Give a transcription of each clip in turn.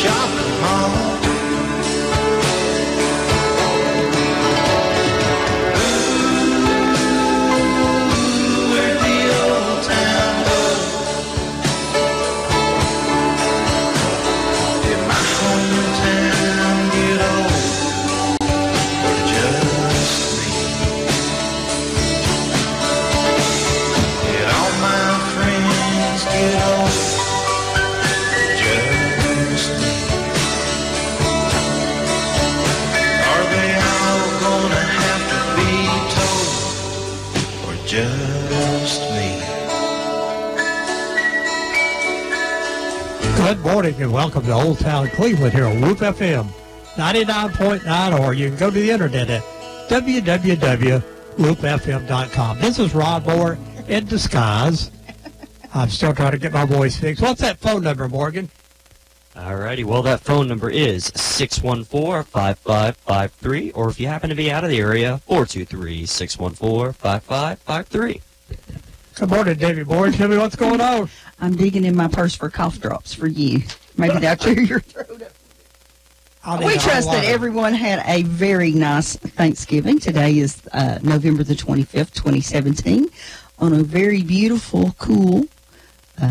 shopping mall. Ooh, where the old town goes. Did my hometown get old, or just me? Did all my friends get old, or just me? Are they all gonna have to be told, or just me? Good morning and welcome to Old Town Cleveland here on Whoop FM 99.9, or you can go to the internet at www.whoopfm.com. This is Ron Moore in disguise. I'm still trying to get my voice fixed. What's that phone number, Morgan? Alrighty, well, that phone number is 614-5553, or if you happen to be out of the area, 423-614-5553. Good morning, David Moore. Tell me what's going on. I'm digging in my purse for cough drops for you. Maybe that'll clear your throat up. We trust that everyone had a very nice Thanksgiving. Today is November the 25th, 2017. On a very beautiful, cool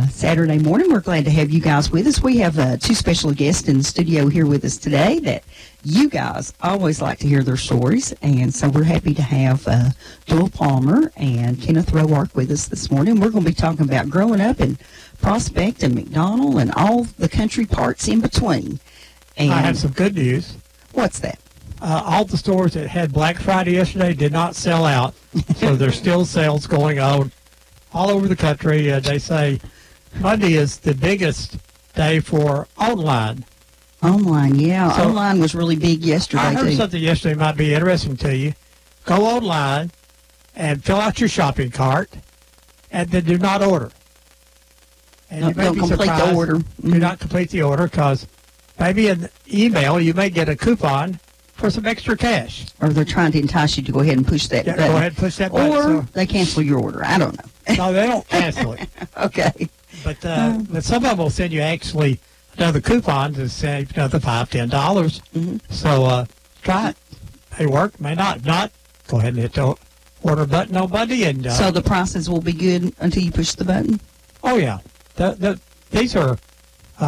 Saturday morning. We're glad to have you guys with us. We have two special guests in the studio here with us today that you guys always like to hear their stories. And so we're happy to have Joel Palmer and Kenneth Roark with us this morning. We're going to be talking about growing up in Prospect and McDonald and all the country parts in between. And I have some good news. What's that? All the stores that had Black Friday yesterday did not sell out, so there's still sales going on all over the country. They say Monday is the biggest day for online. Online, yeah. So, online was really big yesterday, I heard too. something yesterday might be interesting to you. Go online and fill out your shopping cart, and then do not order. And you may Don't be complete the surprised. order. Do not complete the order, because maybe in the email you may get a coupon for some extra cash. Or they're trying to entice you to go ahead and push that Yeah, button. go ahead and push that button. Or they cancel your order. I don't know. No, they don't cancel it. Okay. But some of them will send you actually another coupon to save another $5, $10. Mm-hmm. So try it. May work, may not. If not, go ahead and hit the order button on Monday. And So the prices will be good until you push the button? oh yeah, these are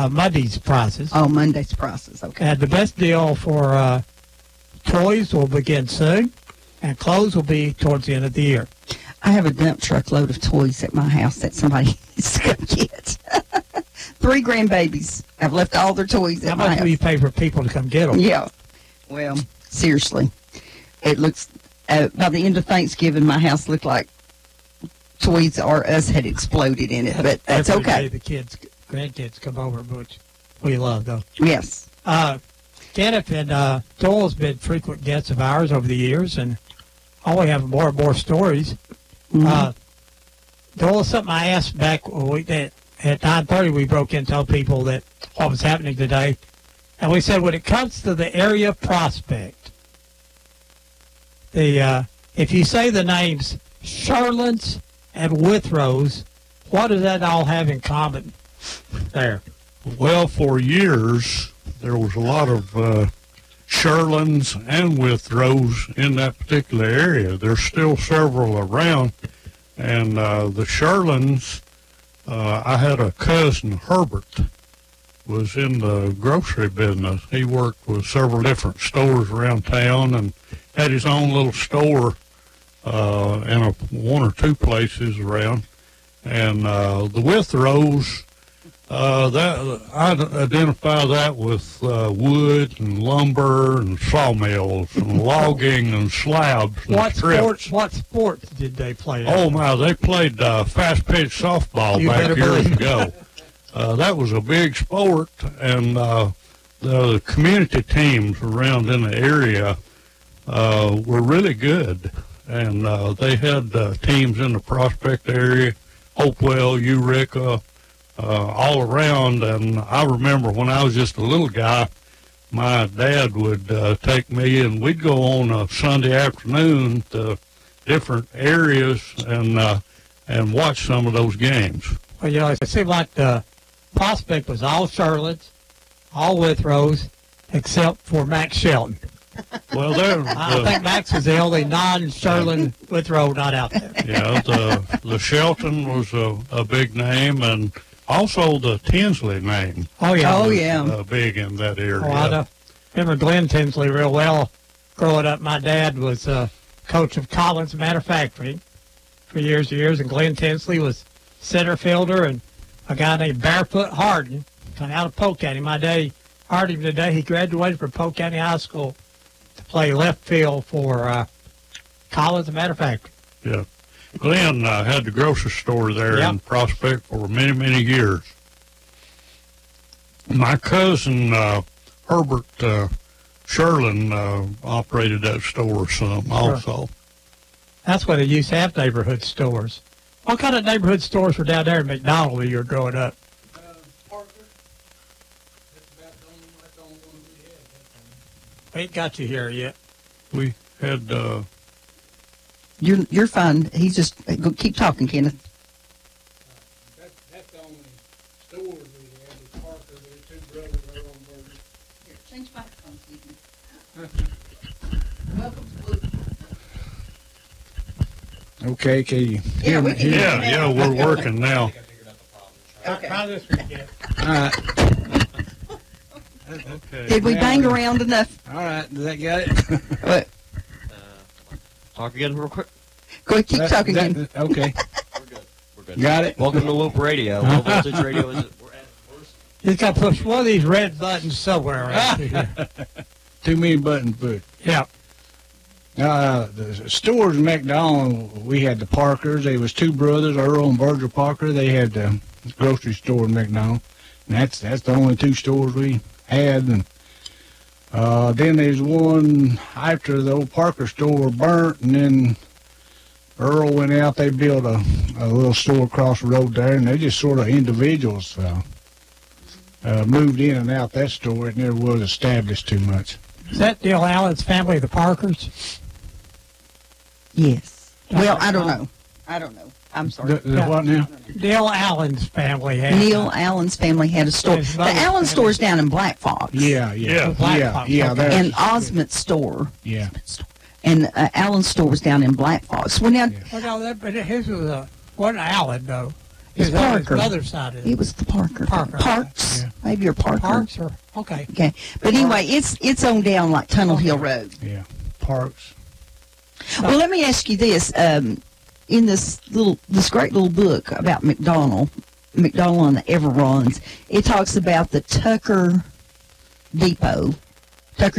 Monday's prices. Oh, Monday's prices. Okay. And the best deal for toys will begin soon, and clothes will be towards the end of the year. I have a dump truck load of toys at my house that somebody needs to go get. 3 grandbabies. I've left all their toys How at my much house. will you pay for people to come get them? Yeah. Well, seriously. It looks, by the end of Thanksgiving, my house looked like Toys R Us had exploded in it, but that's Every okay. day the grandkids come over, which we love, though. Yes. Kenneth and Joel's been frequent guests of ours over the years, and always have more and more stories. Mm-hmm. Joel, something I asked back at 9:30, we broke in and told people that what was happening today, and we said when it comes to the area prospect, if you say the names Sherlands and Withrows, what does that all have in common there? Well, for years, there was a lot of Sherlands and Withrows in that particular area. There's still several around. And the Sherlands, I had a cousin, Herbert, was in the grocery business. He worked with several different stores around town and had his own little store in one or two places around. And the Withrows, I'd identify that with wood and lumber and sawmills and logging and slabs and What sports did they play? Oh, my, they played fast pitch softball back years ago. That was a big sport, and the community teams around in the area were really good. And they had teams in the Prospect area, Hopewell, Eureka, all around. And I remember when I was just a little guy, my dad would take me, and we'd go on a Sunday afternoon to different areas and watch some of those games. Well, you know, it seemed like the Prospect was all Charlottes, all Withrows, except for Max Shelton. Well, there. I think Max is the only non-Sterling Withrow not out there. Yeah, the Shelton was a big name, and also the Tinsley name. Oh, yeah. Oh, yeah. Big in that area. Oh, I know. Remember Glenn Tinsley real well. Growing up, my dad was coach of Collins Manufacturing for years and years, and Glenn Tinsley was center fielder, and a guy named Barefoot Harden come out of Polk County. My dad hired him today. He graduated from Polk County High School to play left field for Collins Manufacturing. Yeah. Glenn had the grocery store there Yep. in Prospect for many, many years. My cousin, Herbert Sherlin, operated that store some also. That's when they used to have neighborhood stores. What kind of neighborhood stores were down there in McDonald when you were growing up? Parker. That's about the only one we had. We ain't got you here yet. We had, You're fine. He's just keep talking, Kenneth. that's the only stores we had was Parker. There's two brothers there on Burger. Here, change microphones, Welcome to Blue. Okay, Katie. Yeah, we can. Yeah, we're working now. Okay. Try this one again. All right. Okay. Did we bang around enough? All right. Does that got it? What? Talk again real quick. Go ahead, keep talking again. Okay. We're good. We're good. Got it? Welcome to Loop Radio. Low voltage radio is we're at first. You got to push one of these red buttons somewhere around here. Too many buttons pushed. Yeah. The stores in McDonald, we had the Parkers. They was two brothers, Earl and Virgil Parker. They had the grocery store in McDonald. And that's the only two stores we had. And then there's one after the old Parker store burnt, and then Earl went out. They built a little store across the road there, and they just sort of individuals moved in and out that store. It never was established too much. Is that Dale Allen's family, the Parkers? Yes. Well, I don't know. I'm sorry. The what now? Dale Allen's family had. Neil Allen's family had a store. His The mother's Allen family. store's down in Black Fox. Yeah. Yeah. Black Fox, Yeah. okay. That's- And Osmond's store. Yeah. And Allen's store was down in Black Fox. Well, now, Yeah. Well, no, but his was wasn't Allen, though. It's His on his Parker. mother's side of it was the Parker. Parker. Parks. Yeah. Maybe you're Parker. Parks or, okay. Okay. But anyway, it's on down like Tunnel Hill Road. Yeah. Parks. Well, let me ask you this. In this great little book about McDonald and the Everruns, it talks about the Tucker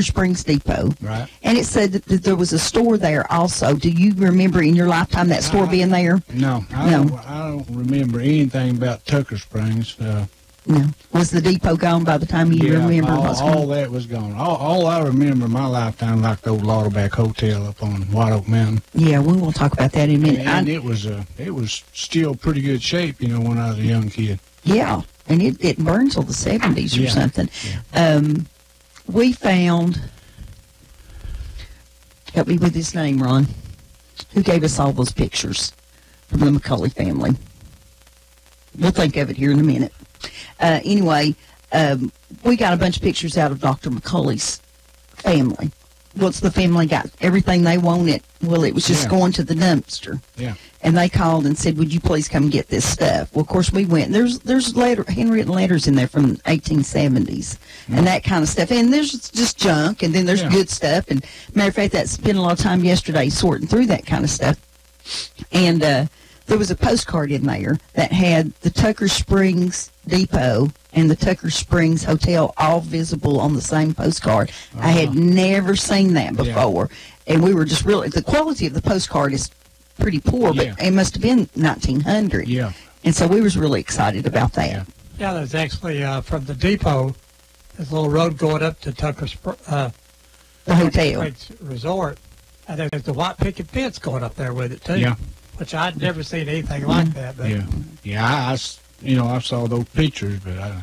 Springs Depot. Right. And it said that there was a store there also. Do you remember in your lifetime that store being there? No. I don't remember anything about Tucker Springs. No. Was the depot gone by the time you remember? all that was gone. All I remember in my lifetime, like the old Lauderback Hotel up on White Oak Mountain. Yeah, we will talk about that in a minute. And it was still pretty good shape, when I was a young kid. Yeah, and it burned till the 70s or Yeah. something. Yeah. We found, help me with his name, Ron, who gave us all those pictures from the McCulley family. We'll think of it here in a minute. Anyway, we got a bunch of pictures out of Dr. McCulley's family. Once the family got everything they wanted, well, it was just Yeah. going to the dumpster. Yeah. And they called and said, would you please come get this stuff? Well, of course, we went. There's handwritten letters in there from 1870s and that kind of stuff. And there's just junk, and then there's Yeah. good stuff. And matter of fact, I spent a lot of time yesterday sorting through that kind of stuff. And there was a postcard in there that had the Tucker Springs Depot and the Tucker Springs Hotel all visible on the same postcard. I had never seen that before. And we were just really, the quality of the postcard is pretty poor, but it must have been 1900. Yeah. And so we was really excited about that. Yeah. Yeah, there's actually, from the depot, there's a little road going up to The hotel. Springs Resort. And there's the white picket fence going up there with it, too. Yeah. Which I'd never seen anything like that. But Yeah. I saw those pictures, but I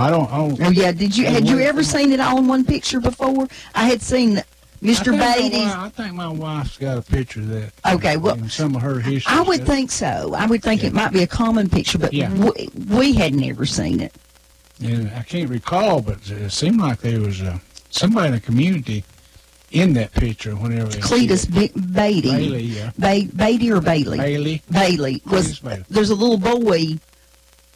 don't. Oh yeah, had you ever seen it all in one picture before? I had seen Mr. Beatty's. I think my wife's got a picture of that. Okay, well, And some of her history. I would stuff. think so. I would think it might be a common picture, but Yeah. we had never seen it. And I can't recall, but it seemed like there was somebody in the community in that picture whenever they Cletus Beatty. Bailey, yeah. Beatty or Bailey? Bailey. Bailey. There's a little boy,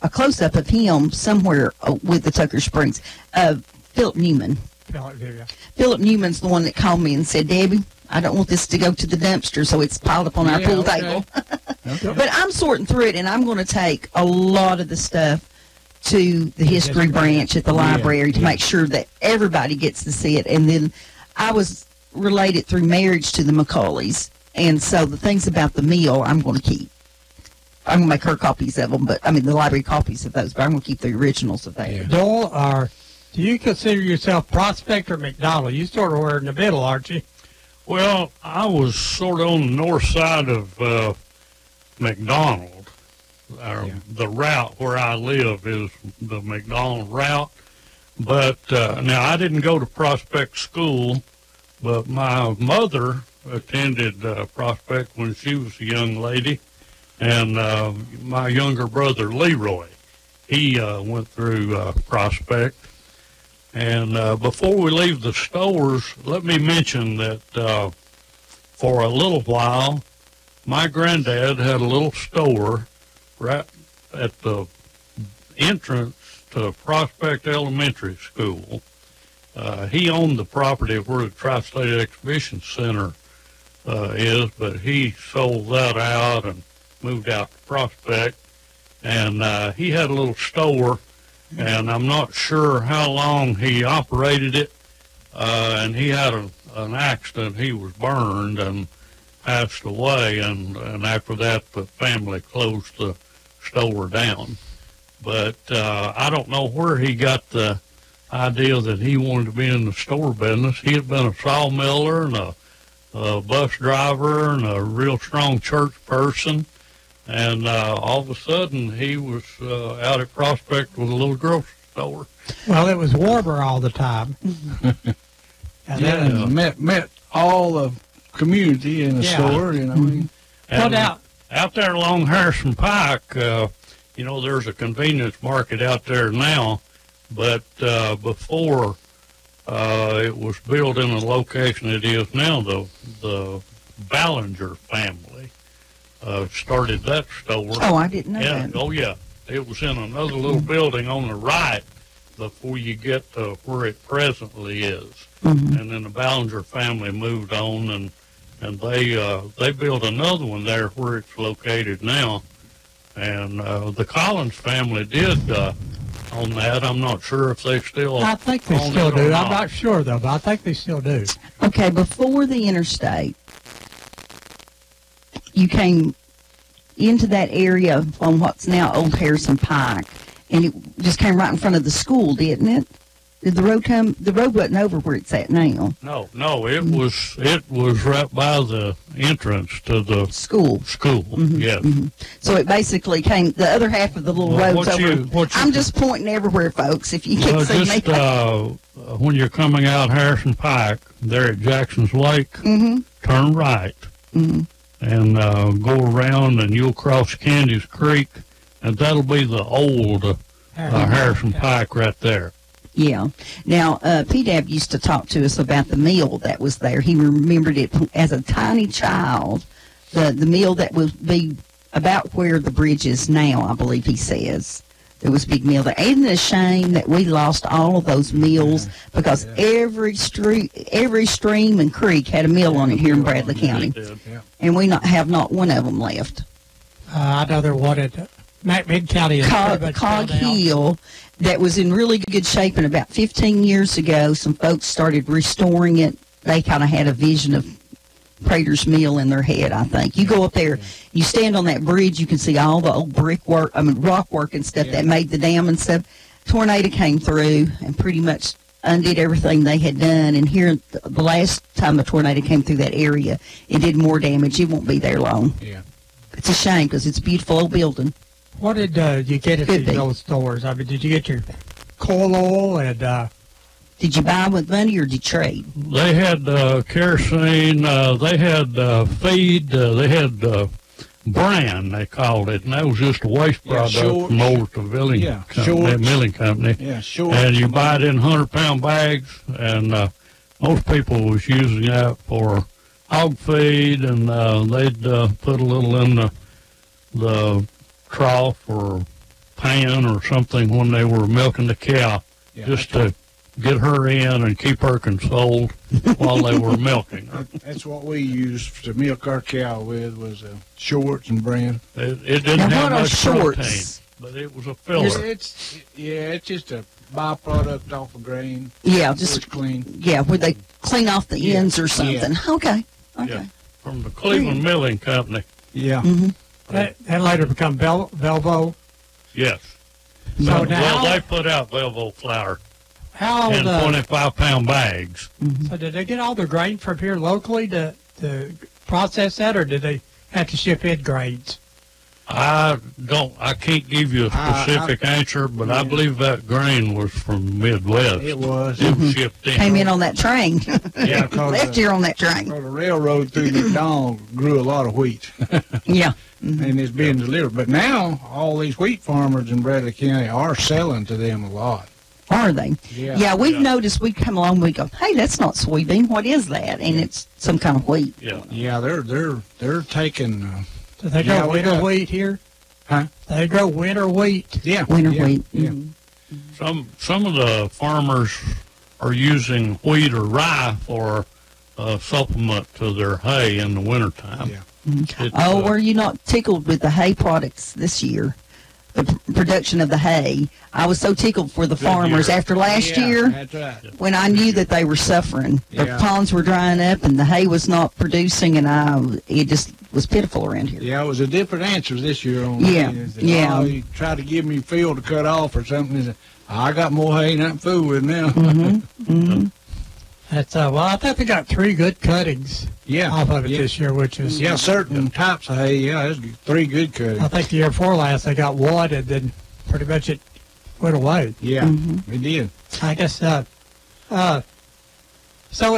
a close-up of him somewhere with the Tucker Springs. Philip Newman. Philip Newman's the one that called me and said, Debbie, I don't want this to go to the dumpster, so it's piled up on our pool table. Okay. But I'm sorting through it, and I'm going to take a lot of the stuff to the history branch at the library to make sure that everybody gets to see it. And then I was related through marriage to the McCaulays, and so the things about the meal I'm going to keep. I'm going to make her copies of them, the library copies of those, but I'm going to keep the originals of that. Yeah. Doyle, do you consider yourself Prospect or McDonald? You sort of were in the middle, aren't you? Well, I was sort of on the north side of McDonald. The route where I live is the McDonald route. But now I didn't go to Prospect School, but my mother attended Prospect when she was a young lady. And my younger brother, Leroy, he went through Prospect. And before we leave the stores, let me mention that for a little while, my granddad had a little store right at the entrance to Prospect Elementary School. He owned the property where the Tri-State Exhibition Center is, but he sold that out and moved out to Prospect. And he had a little store, and I'm not sure how long he operated it. And he had an accident. He was burned and passed away, and after that the family closed the store down. But I don't know where he got the idea that he wanted to be in the store business. He had been a sawmiller and a bus driver and a real strong church person, and all of a sudden he was out at Prospect with a little grocery store. Well, it was warmer all the time. And and met all the community in the store, you know. And out there along Harrison Pike, there's a convenience market out there now, but before it was built in the location it is now, the Ballinger family started that store. Oh, I didn't know that. Oh, yeah. It was in another little building on the right before you get to where it presently is. Mm-hmm. And then the Ballinger family moved on, and they built another one there where it's located now. And the Collins family did on that. I'm not sure if they still I think they own still it or do. not. I'm not sure, though, but I think they still do. Okay, before the interstate, you came into that area on what's now Old Harrison Pike, and it just came right in front of the school, didn't it? Did the road come? The road wasn't over where it's at now. No, it was right by the entrance to the School. school. Yes. Mm-hmm. So it basically came, the other half of the little Well, road's over. I'm just pointing everywhere, folks, if you can see me. When you're coming out Harrison Pike, there at Jackson's Lake, turn right and go around, and you'll cross Candy's Creek, and that'll be the old Harrison Pike right there. Yeah. Now, P-Dab used to talk to us about the mill that was there. He remembered it as a tiny child, the mill that would be about where the bridge is now, I believe he says. There was a big mill there. Isn't it a shame that we lost all of those mills because every stream and creek had a mill on it here in Bradley County. And we have not one of them left. I know there one at Mid-County. Cog Hill, that was in really good shape, and about 15 years ago, some folks started restoring it. They kind of had a vision of Prater's Mill in their head, I think. You go up there, you stand on that bridge, you can see all the old rock work and stuff that made the dam and stuff. Tornado came through and pretty much undid everything they had done, and here, the last time a tornado came through that area, it did more damage. It won't be there long. Yeah. It's a shame because it's a beautiful old building. What did you get at these old stores? I mean, did you get your coal oil and... Did you buy with money or did you trade? They had kerosene, they had feed, they had bran, they called it, and that was just a waste Yeah, product shorts. from Overton Milling Yeah, Company, shorts. milling company. Yeah, sure. And you buy it in 100-pound bags, and most people was using that for hog feed, and they'd put a little in the trough or pan or something when they were milking the cow, Yeah, just to get her in and keep her consoled while they were milking her. That's what we used to milk our cow with, was shorts and bran. It didn't Now, have what are much protein, shorts? but it was a filler. It's just a byproduct off of grain. Yeah, It's just clean. where they clean off the Yeah, ends or something. Okay. Yeah, Okay. from the Cleveland Milling Company. Yeah. Mm-hmm. That later become Velvo. Yes. So Well, now, they put out Velvo flour how in the, 25-pound bags. so did they get all their grain from here locally to process that, or did they have to ship in grains? I can't give you a specific answer, but I believe that grain was from Midwest. It was. It was shipped in. Came in on that train. Yeah, 'cause Left here on that train. the railroad through McDonald grew a lot of wheat, Yeah. and it's being delivered. But now, all these wheat farmers in Bradley County are selling to them a lot. Are they? Yeah, we've Yeah. noticed we come along, we go, hey, that's not soybean. What is that? And it's some kind of wheat. Yeah. Yeah, they're taking. Do they Yeah, grow we winter got- wheat here? Huh? They grow winter wheat. Yeah. Winter yeah, wheat. Yeah. Mhm. Some of the farmers are using wheat or rye for a supplement to their hay in the wintertime. Yeah. It's, Oh, were you not tickled with the hay products this year? The production of the hay. I was so tickled for the Good farmers year. after last Yeah, year That's right. when I knew that they were suffering. The Yeah. ponds were drying up and the hay was not producing, and it just was pitiful around here. Yeah, it was a different answer this year on Yeah, that. They said, yeah. Oh, you tried to give me field to cut off or something. He said, I got more hay than I can fool with now. That's well, I think they got 3 good cuttings Yeah. off of it yeah. this year, which is Yeah, certain types of hay. Yeah, there's 3 good I cuttings. think the year before last they got 1, and then pretty much it went away. Yeah, we did. I guess. So at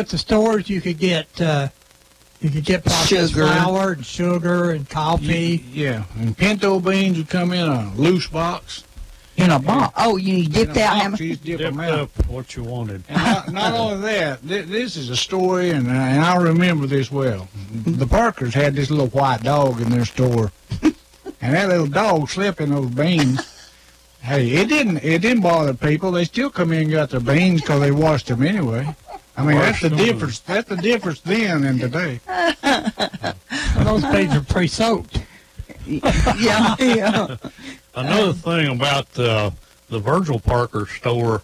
the stores you could get processed Sugar. flour and sugar and coffee. Yeah, and pinto beans would come in a loose box. In a box. Oh, you dipped In a out. box, How much? you just dip dipped them out. up what you wanted. And not only that, this is a story, and I remember this well. The Parkers had this little white dog in their store, and that little dog slept in those beans. Hey, it didn't bother people. They still come in and got their beans because they washed them anyway. I mean, that's the difference. That's the difference then and today. Those beans are pre-soaked. Yeah, yeah. Another thing about the Virgil Parker store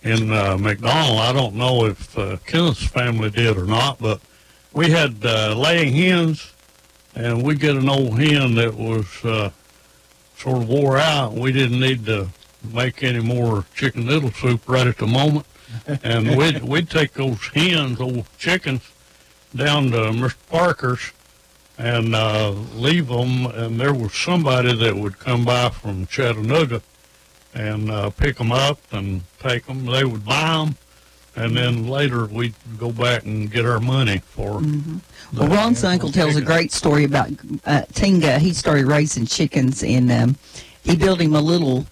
in McDonald, I don't know if Kenneth's family did or not, but we had laying hens, and we get an old hen that was sort of wore out. We didn't need to make any more chicken noodle soup right at the moment, and we'd take those hens, old chickens, down to Mr. Parker's and leave them, and there was somebody that would come by from Chattanooga and pick them up and take them. They would buy them, and then later we'd go back and get our money for Well, Ron's uncle tells a great story about Tinga. He started raising chickens, and he built him a little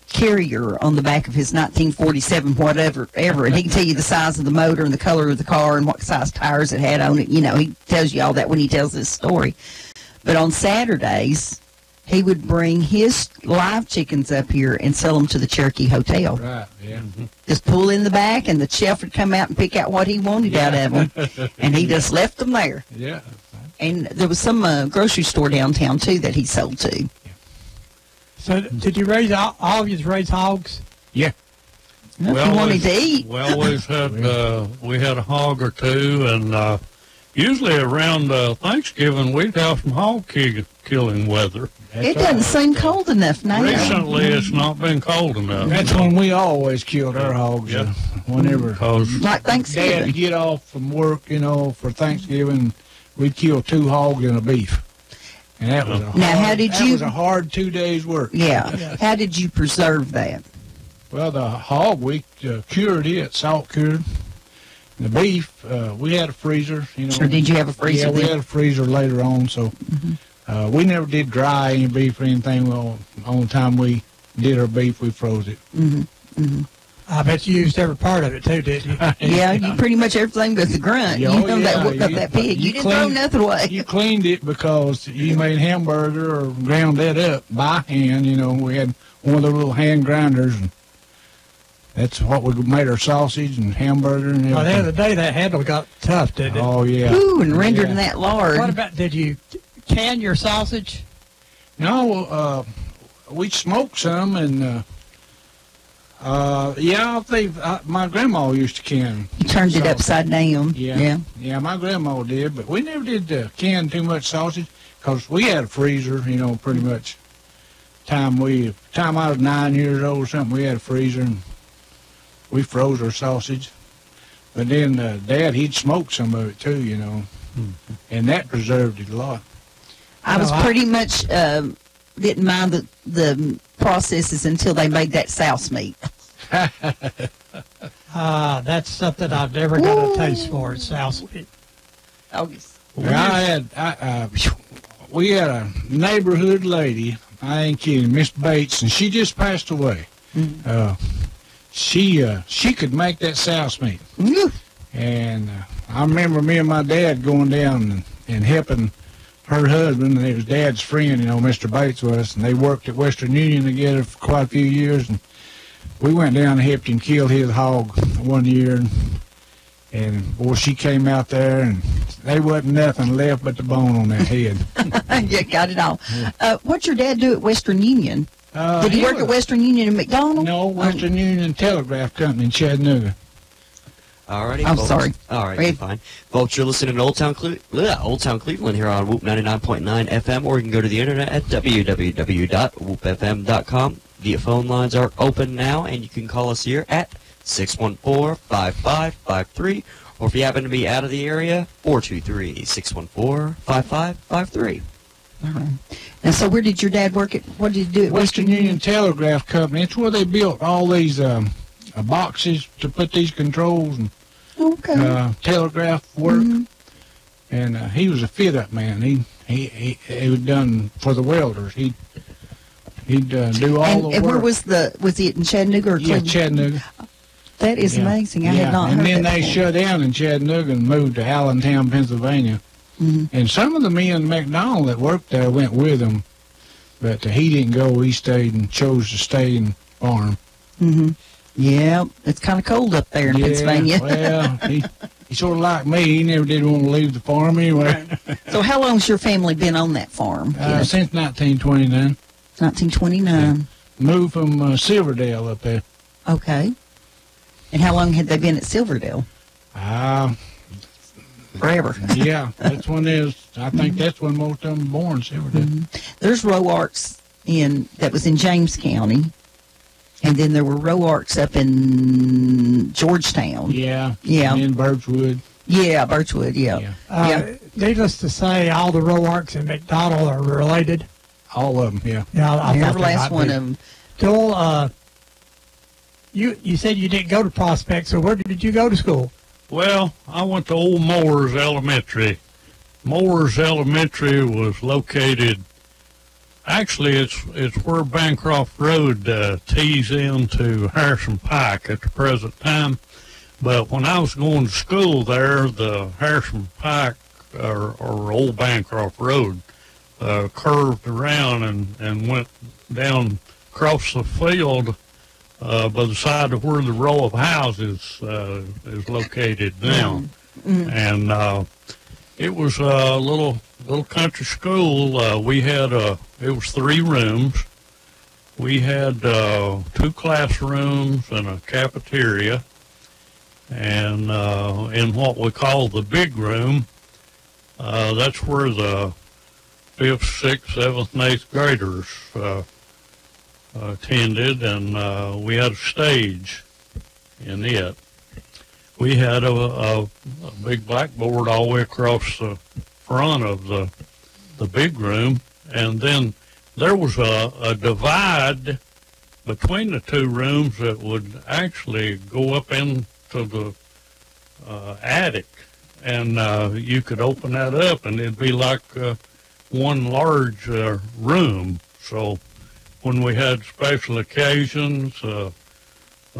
carrier on the back of his 1947 whatever, and he can tell you the size of the motor and the color of the car and what size tires it had on it. You know, he tells you all that when he tells this story. But on Saturdays, he would bring his live chickens up here and sell them to the Cherokee Hotel. Right, yeah. Just pull in the back, and the chef would come out and pick out what he wanted out of them, and he just left them there. Yeah. And there was some grocery store downtown, too, that he sold to. So did you raise all of you raise hogs? Yeah. If you wanted to eat. We always had we had a hog or two, and usually around Thanksgiving we'd have some hog killing weather. That's It doesn't right. seem cold enough now. Recently, it's not been cold enough. That's when we always killed our hogs. Yeah. Whenever Because Like Dad Thanksgiving. get off from work, for Thanksgiving, we'd kill 2 hogs and a beef. And that was a hard, Now, how did that you- was a hard 2 days work. Yeah. How did you preserve that? Well, the hog, we cured it, salt cured. The beef, we had a freezer, Or did you have a freezer Yeah, we then? had a freezer later on, so We never did dry any beef or anything. Well, on the time we did our beef, we froze it. I bet you used every part of it too, didn't you? Yeah, you pretty much everything but the grunt. Yeah, You know, yeah, that whooped up you- that pig. you You didn't throw cleaned- nothing away. You cleaned it because you made hamburger or ground that up by hand. You know, we had one of the little hand grinders, and that's what we made our sausage and hamburger and By the end everything. of the day, that handle got tough, didn't it? Oh, yeah. Ooh, and rendered in Yeah. that lard. What about, did you can your sausage? No, we smoked some, and yeah, my grandma used to can. You turned it sausage. upside down. Yeah, my grandma did, but we never did can too much sausage because we had a freezer, you know, pretty much. Time I was 9 years old or something, we had a freezer, and we froze our sausage. But then Dad, he'd smoke some of it too, you know, and that preserved it a lot. I was pretty much didn't mind the processes until they made that souse meat. That's something I've never got a taste for. It's souse meat. August. We had a neighborhood lady, I ain't kidding, Miss Bates, and she just passed away. She could make that souse meat. And I remember me and my dad going down and helping her husband, and it was Dad's friend, you know, Mr. Bates was, and they worked at Western Union together for quite a few years, and we went down and helped him kill his hog one year, and boy, she came out there, and there wasn't nothing left but the bone on that head. Yeah, got it all. What's your dad do at Western Union? Did he work at Western Union and McDonald? No, Western Union Telegraph Company in Chattanooga. Alrighty, I'm folks. sorry. Alright, Wait. fine. Folks, you're listening to Old Town Cleveland here on Whoop 99.9 FM, or you can go to the internet at www.whoopfm.com. The phone lines are open now, and you can call us here at 614-5553, or if you happen to be out of the area, 423-614-5553. All right. And so where did your dad work at? What did he do at Western Union Telegraph Company. It's where they built all these boxes to put these controls and Okay. telegraph work. And he was a fit-up man. He was done for the welders. He'd do all the work. And where was it in Chattanooga or Yeah, Cleveland? Chattanooga. That is Yeah. amazing. I had not and heard then that they before. shut down in Chattanooga and moved to Allentown, Pennsylvania. And some of the men in McDonald that worked there went with him, but he didn't go. He stayed and chose to stay and farm. Yeah, it's kind of cold up there in Pennsylvania. Well, he sort of like me. He never did want to leave the farm anyway. So how long's your family been on that farm? Since 1929. 1929. Moved from Silverdale up there. Okay. And how long had they been at Silverdale? Forever. Yeah, that's when I think that's when most of them were born, Silverdale. There's row arcs that was in James County, and then there were row arcs up in Georgetown. Yeah. Yeah. And in Birchwood. Yeah, Birchwood. Yeah. Yeah. Needless to say, all the row arcs in McDonald are related. All of them, yeah. Yeah, I thought Every they last might one be. of them. Joel, you said you didn't go to Prospect, so where did you go to school? Well, I went to Old Moores Elementary. Moores Elementary was located, actually it's where Bancroft Road tees into Harrison Pike at the present time. But when I was going to school there, the Harrison Pike, or Old Bancroft Road, curved around and went down across the field by the side of where the row of houses is located now. And it was a little country school. We had it was 3 rooms. We had 2 classrooms and a cafeteria. And in what we call the big room, that's where the 5th, 6th, 7th, and 8th graders attended, and we had a stage in it. We had a big blackboard all the way across the front of the big room, and then there was a divide between the 2 rooms that would actually go up into the attic, and you could open that up, and it'd be like one large room. So when we had special occasions, a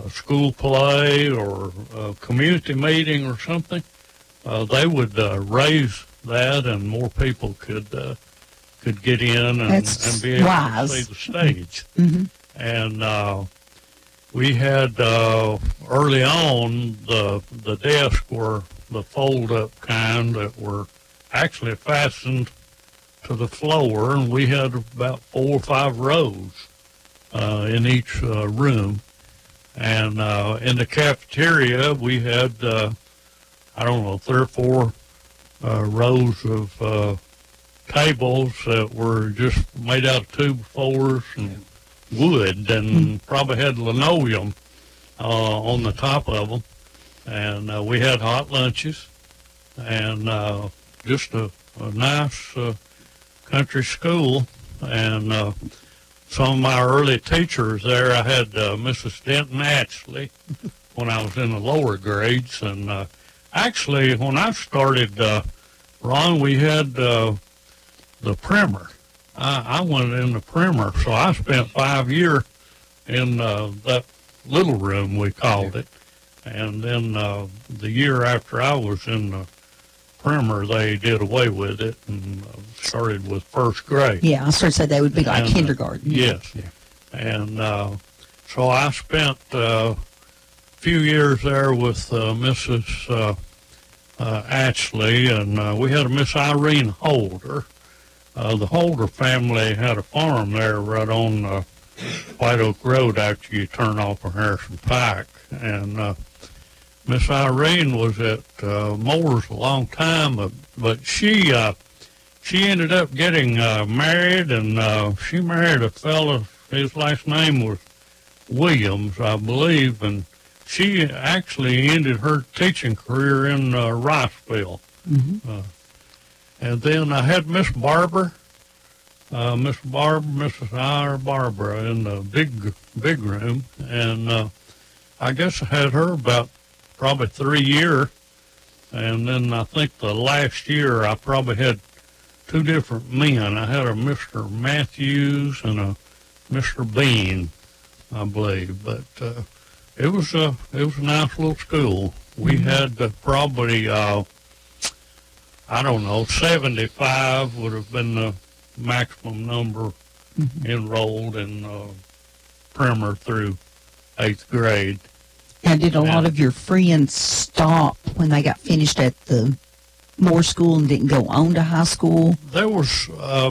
school play or a community meeting or something, they would raise that, and more people could get in and be able to see the stage. Mm-hmm. And we had early on the desks were the fold-up kind that were actually fastened to the floor, and we had about 4 or 5 rows in each room. And in the cafeteria, we had, 3 or 4 rows of tables that were just made out of 2x4s and wood, and probably had linoleum on the top of them. And we had hot lunches, and just a nice country school. And some of my early teachers there, I had Mrs. Denton Ashley when I was in the lower grades. And actually, when I started, Ron, we had the primer. I went in the primer, so I spent 5 years in that little room, we called it. And then the year after I was in the primer, they did away with it and started with first grade. Yeah, I started to say they would be like kindergarten. Yes. Yeah. And so I spent a few years there with Mrs. Ashley, and we had a Miss Irene Holder. The Holder family had a farm there right on White Oak Road after you turn off of Harrison Pike. And Miss Irene was at Moore's a long time, but she ended up getting married, and she married a fella. His last name was Williams, I believe, and she actually ended her teaching career in Riceville. Mm-hmm. And then I had Miss Barber, Mrs. Barbara in the big room, and I guess I had her about probably 3 years, and then I think the last year I probably had 2 different men. I had a Mr. Matthews and a Mr. Bean, I believe, but it was a nice little school. We had probably 75 would have been the maximum number enrolled in primer through 8th grade. Now, did a lot of your friends stop when they got finished at the Moore School and didn't go on to high school? There was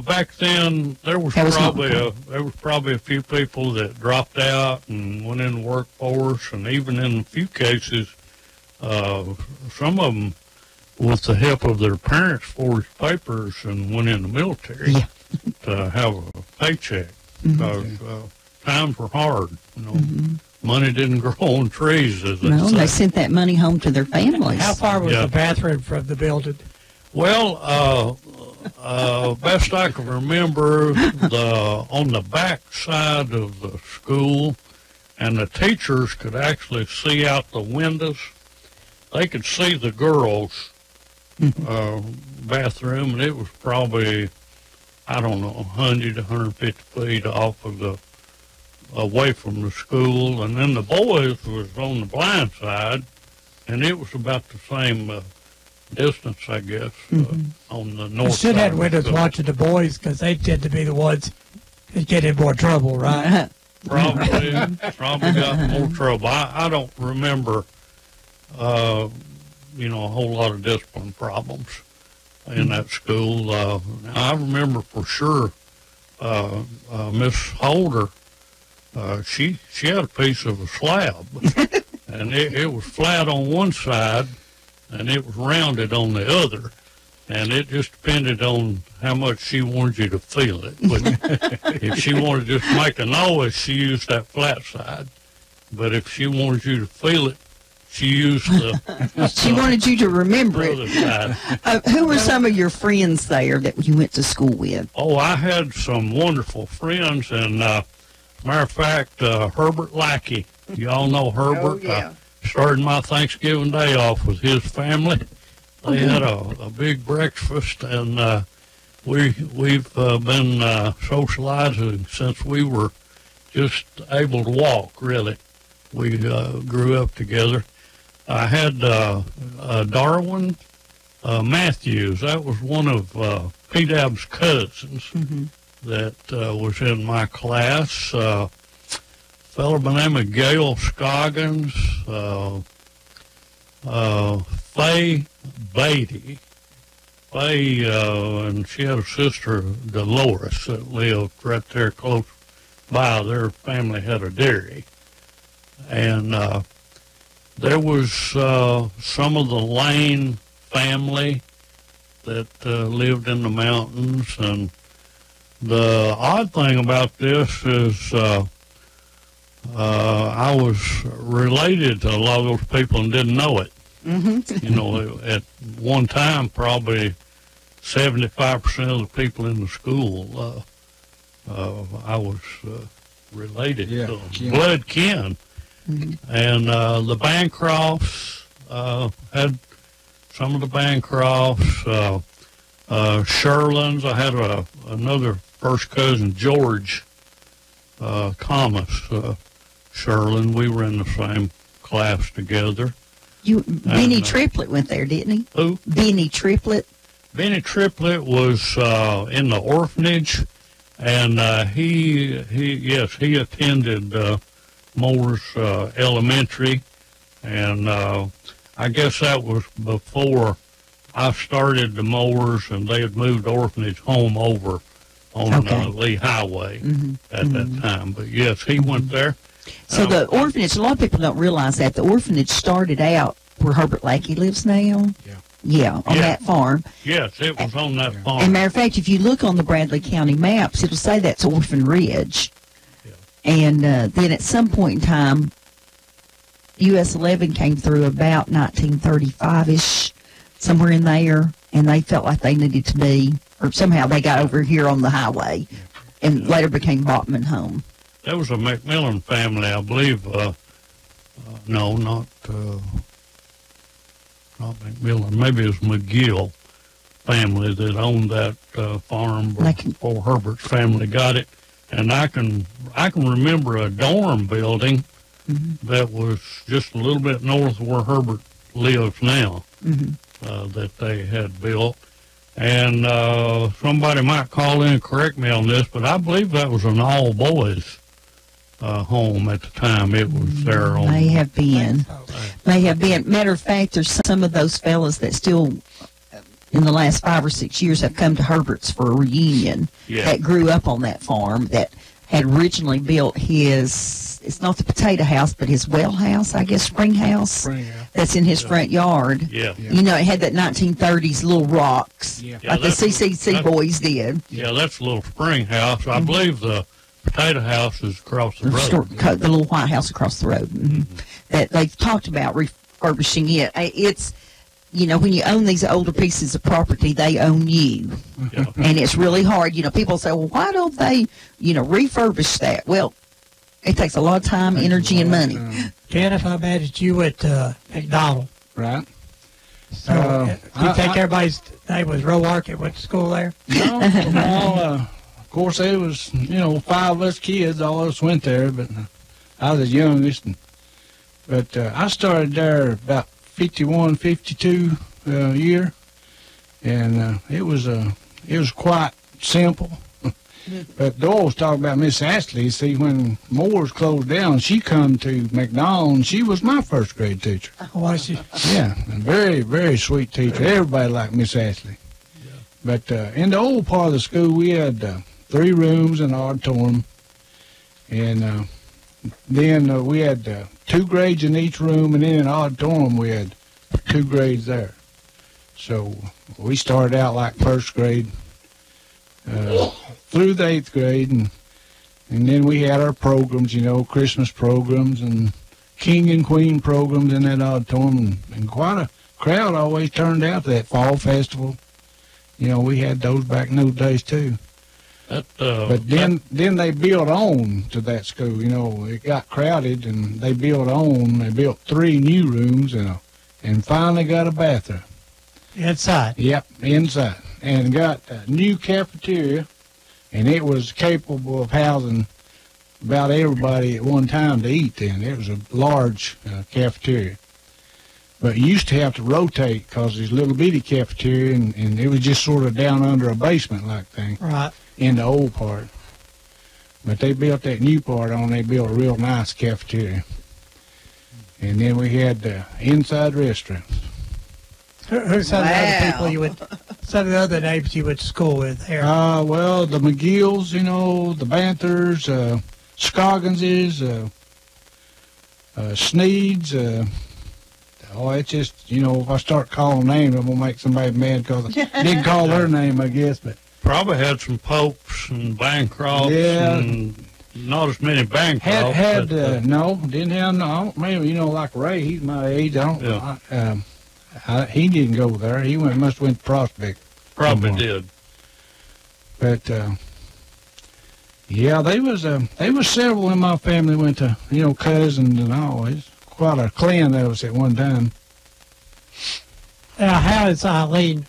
back then. There was probably a few people that dropped out and went in the workforce, and even in a few cases, some of them, with the help of their parents, forged papers and went in the military to have a paycheck, because times were hard. Money didn't grow on trees, as they say. They sent that money home to their families. How far was the bathroom from the building? Well, best I can remember, on the back side of the school, and the teachers could actually see out the windows. They could see the girls' bathroom, and it was probably, 100 to 150 feet off of away from the school. And then the boys was on the blind side, and it was about the same distance, I guess, on the north side. You should have windows watching the boys, because they tend to be the ones that get in more trouble, right? Probably got more trouble. I don't remember, a whole lot of discipline problems in that school. I remember for sure Miss Holder, she had a piece of a slab, and it was flat on one side, and it was rounded on the other, and it just depended on how much she wanted you to feel it. But if she wanted to just make a noise, she used that flat side. But if she wanted you to feel it, she used the she wanted you to remember other it. side. Who were some of your friends there that you went to school with? Oh, I had some wonderful friends, and matter of fact, Herbert Lackey. You all know Herbert. Oh, yeah. I started my Thanksgiving day off with his family. They had a big breakfast, and we've been socializing since we were just able to walk. Really, we grew up together. I had Darwin Matthews. That was one of Pete Abb's cousins that was in my class. A fellow by the name of Gail Scoggins, Faye Beatty. Faye, and she had a sister, Dolores, that lived right there close by. Their family had a dairy. And there was some of the Lane family that lived in the mountains. And the odd thing about this is I was related to a lot of those people and didn't know it. You know, at one time, probably 75% of the people in the school, I was related to blood kin. And the Bancrofts had some of the Bancrofts, Sherlins. I had another first cousin, George Thomas Sherlin. We were in the same class together. Benny Triplett went there, didn't he? Who? Benny Triplett. Benny Triplett was in the orphanage, and he attended Moore's Elementary, and I guess that was before I started the Moores, and they had moved the orphanage home over on Lee Highway at that time. But yes, he went there. So the orphanage, a lot of people don't realize that the orphanage started out where Herbert Lackey lives now. Yeah, on that farm. Yes, it was on that farm. And matter of fact, if you look on the Bradley County maps, it'll say that's Orphan Ridge. And then at some point in time, US 11 came through about 1935-ish, somewhere in there, and they felt like they needed to be, or somehow they got over here on the highway, and later became Bachman Home. There was a McMillan family, I believe. No, not McMillan. Maybe it was McGill family that owned that farm before Herbert's family got it. And I can remember a dorm building that was just a little bit north of where Herbert lives now that they had built. And somebody might call in and correct me on this, but I believe that was an all-boys home at the time. It was there on... May have been. Matter of fact, there's some of those fellas that still, in the last 5 or 6 years, have come to Herbert's for a reunion that grew up on that farm that had originally built his, it's not the potato house, but his well house, I guess, spring house. That's in his front yard. You know, it had that 1930s little rocks, like the CCC boys did. Yeah, that's a little spring house. I believe the potato house is across the road. The little white house across the road. That they've talked about refurbishing it. It's, you know, when you own these older pieces of property, they own you. And it's really hard. You know, people say, well, why don't they, you know, refurbish that? Well, it takes a lot of time, energy, and money. Kenneth, I imagine you at McDonald. Right. So, you think everybody's name was Roark that went to school there? No, of course, there was, you know, 5 of us kids, all of us went there, but I was the youngest. But I started there about 51, 52 year, and it was quite simple. But Doyle was talking about Miss Ashley. See, when Moore's closed down, she come to McDonald, and she was my first grade teacher. Oh, was she? Yeah, a very, very sweet teacher. Everybody liked Miss Ashley. But in the old part of the school, we had 3 rooms and an auditorium, and then we had 2 grades in each room, and then in the auditorium we had 2 grades there. So we started out like first grade through the 8th grade, and then we had our programs, you know, Christmas programs and King and Queen programs in that auditorium, and quite a crowd always turned out to that fall festival. You know, we had those back in those days too. But then they built on to that school. You know, it got crowded, and they built on. They built 3 new rooms and finally got a bathroom. Inside? Yep, inside. and got a new cafeteria, and it was capable of housing about everybody at one time to eat then. It was a large cafeteria. But you used to have to rotate because there's a little bitty cafeteria, and it was just sort of down under a basement-like thing. Right. In the old part. But they built that new part on, they built a real nice cafeteria. And then we had the inside restaurants. Who's some of the other people you would, some of the other names you went to school with here? Well, the McGills, you know, the Banthers, Scogginses, Sneeds. It's just, you know, if I start calling names, I'm going to make somebody mad because I didn't call their name, I guess. But Probably had some Popes and Bancrofts and not as many Bancrofts. No, didn't have, no, I don't remember, you know, like Ray, he's my age. I don't, he didn't go there. He must have went to Prospect. Probably did. But, yeah, they was several in my family went to, you know, cousins and all. It's quite a clan of us at one time. Now, how is Eileen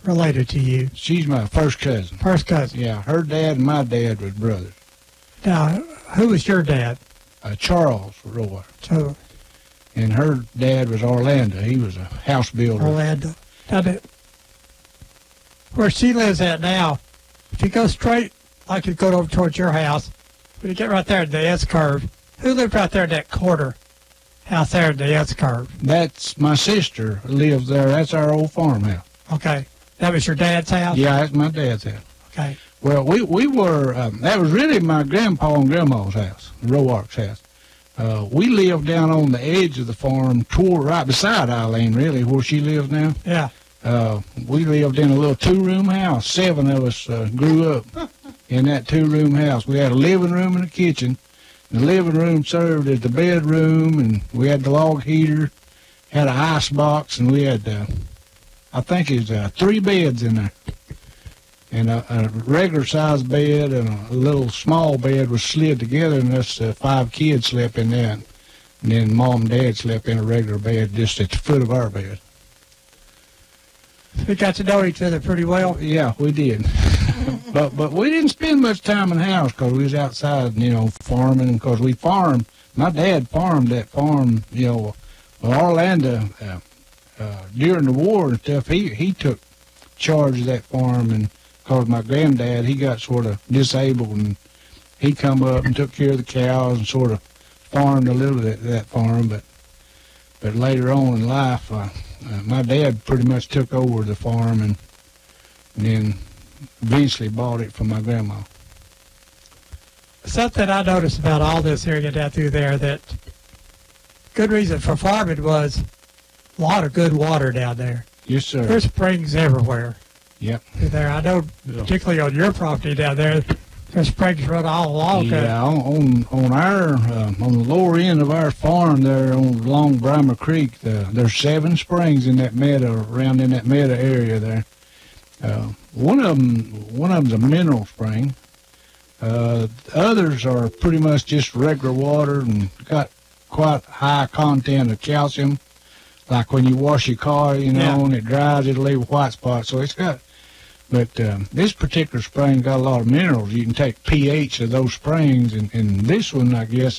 related to you? She's my first cousin. First cousin. Yeah, her dad and my dad was brothers. Now, who was your dad? Charles Roy. So, And her dad was Orlando. He was a house builder. Orlando. Now, where she lives at now, if you go straight, like you go over towards your house, when you get right there at the S-curve, who lived right there in that corner house there at the S-curve? That's my sister lives there. That's our old farmhouse. Okay. That was your dad's house? Yeah, that's my dad's house. Okay. Well, we were, that was really my grandpa and grandma's house, Roark's house. We lived down on the edge of the farm, right beside Eileen, really, where she lives now. Yeah. We lived in a little two-room house. 7 of us grew up in that two-room house. We had a living room and a kitchen. The living room served as the bedroom, and we had the log heater, had an ice box, and we had, I think it was 3 beds in there. And a regular-sized bed and a little small bed was slid together, and us 5 kids slept in that. And then Mom and Dad slept in a regular bed just at the foot of our bed. We got to know each other pretty well. Yeah, we did. but we didn't spend much time in the house because we was outside, you know, farming. Because we farmed. My dad farmed that farm, you know. Well, Orlando, during the war and stuff, he took charge of that farm. And because my granddad, he got sort of disabled, and he come up and took care of the cows and sort of farmed a little bit of that farm. But later on in life, my dad pretty much took over the farm and then eventually bought it from my grandma. Something I noticed about all this area down through there, that good reason for farming was a lot of good water down there. Yes, sir. There's springs everywhere. Yep. Through there, I know, particularly on your property down there, there's springs run all along. Yeah, on the lower end of our farm there, along Brimer Creek, there's 7 springs in that meadow, around in that meadow area there. One of them's a mineral spring. Others are pretty much just regular water and got quite high content of calcium. Like when you wash your car, you know, and it dries, it'll leave a white spot. So it's got, but this particular spring got a lot of minerals. You can take pH of those springs, and this one, I guess,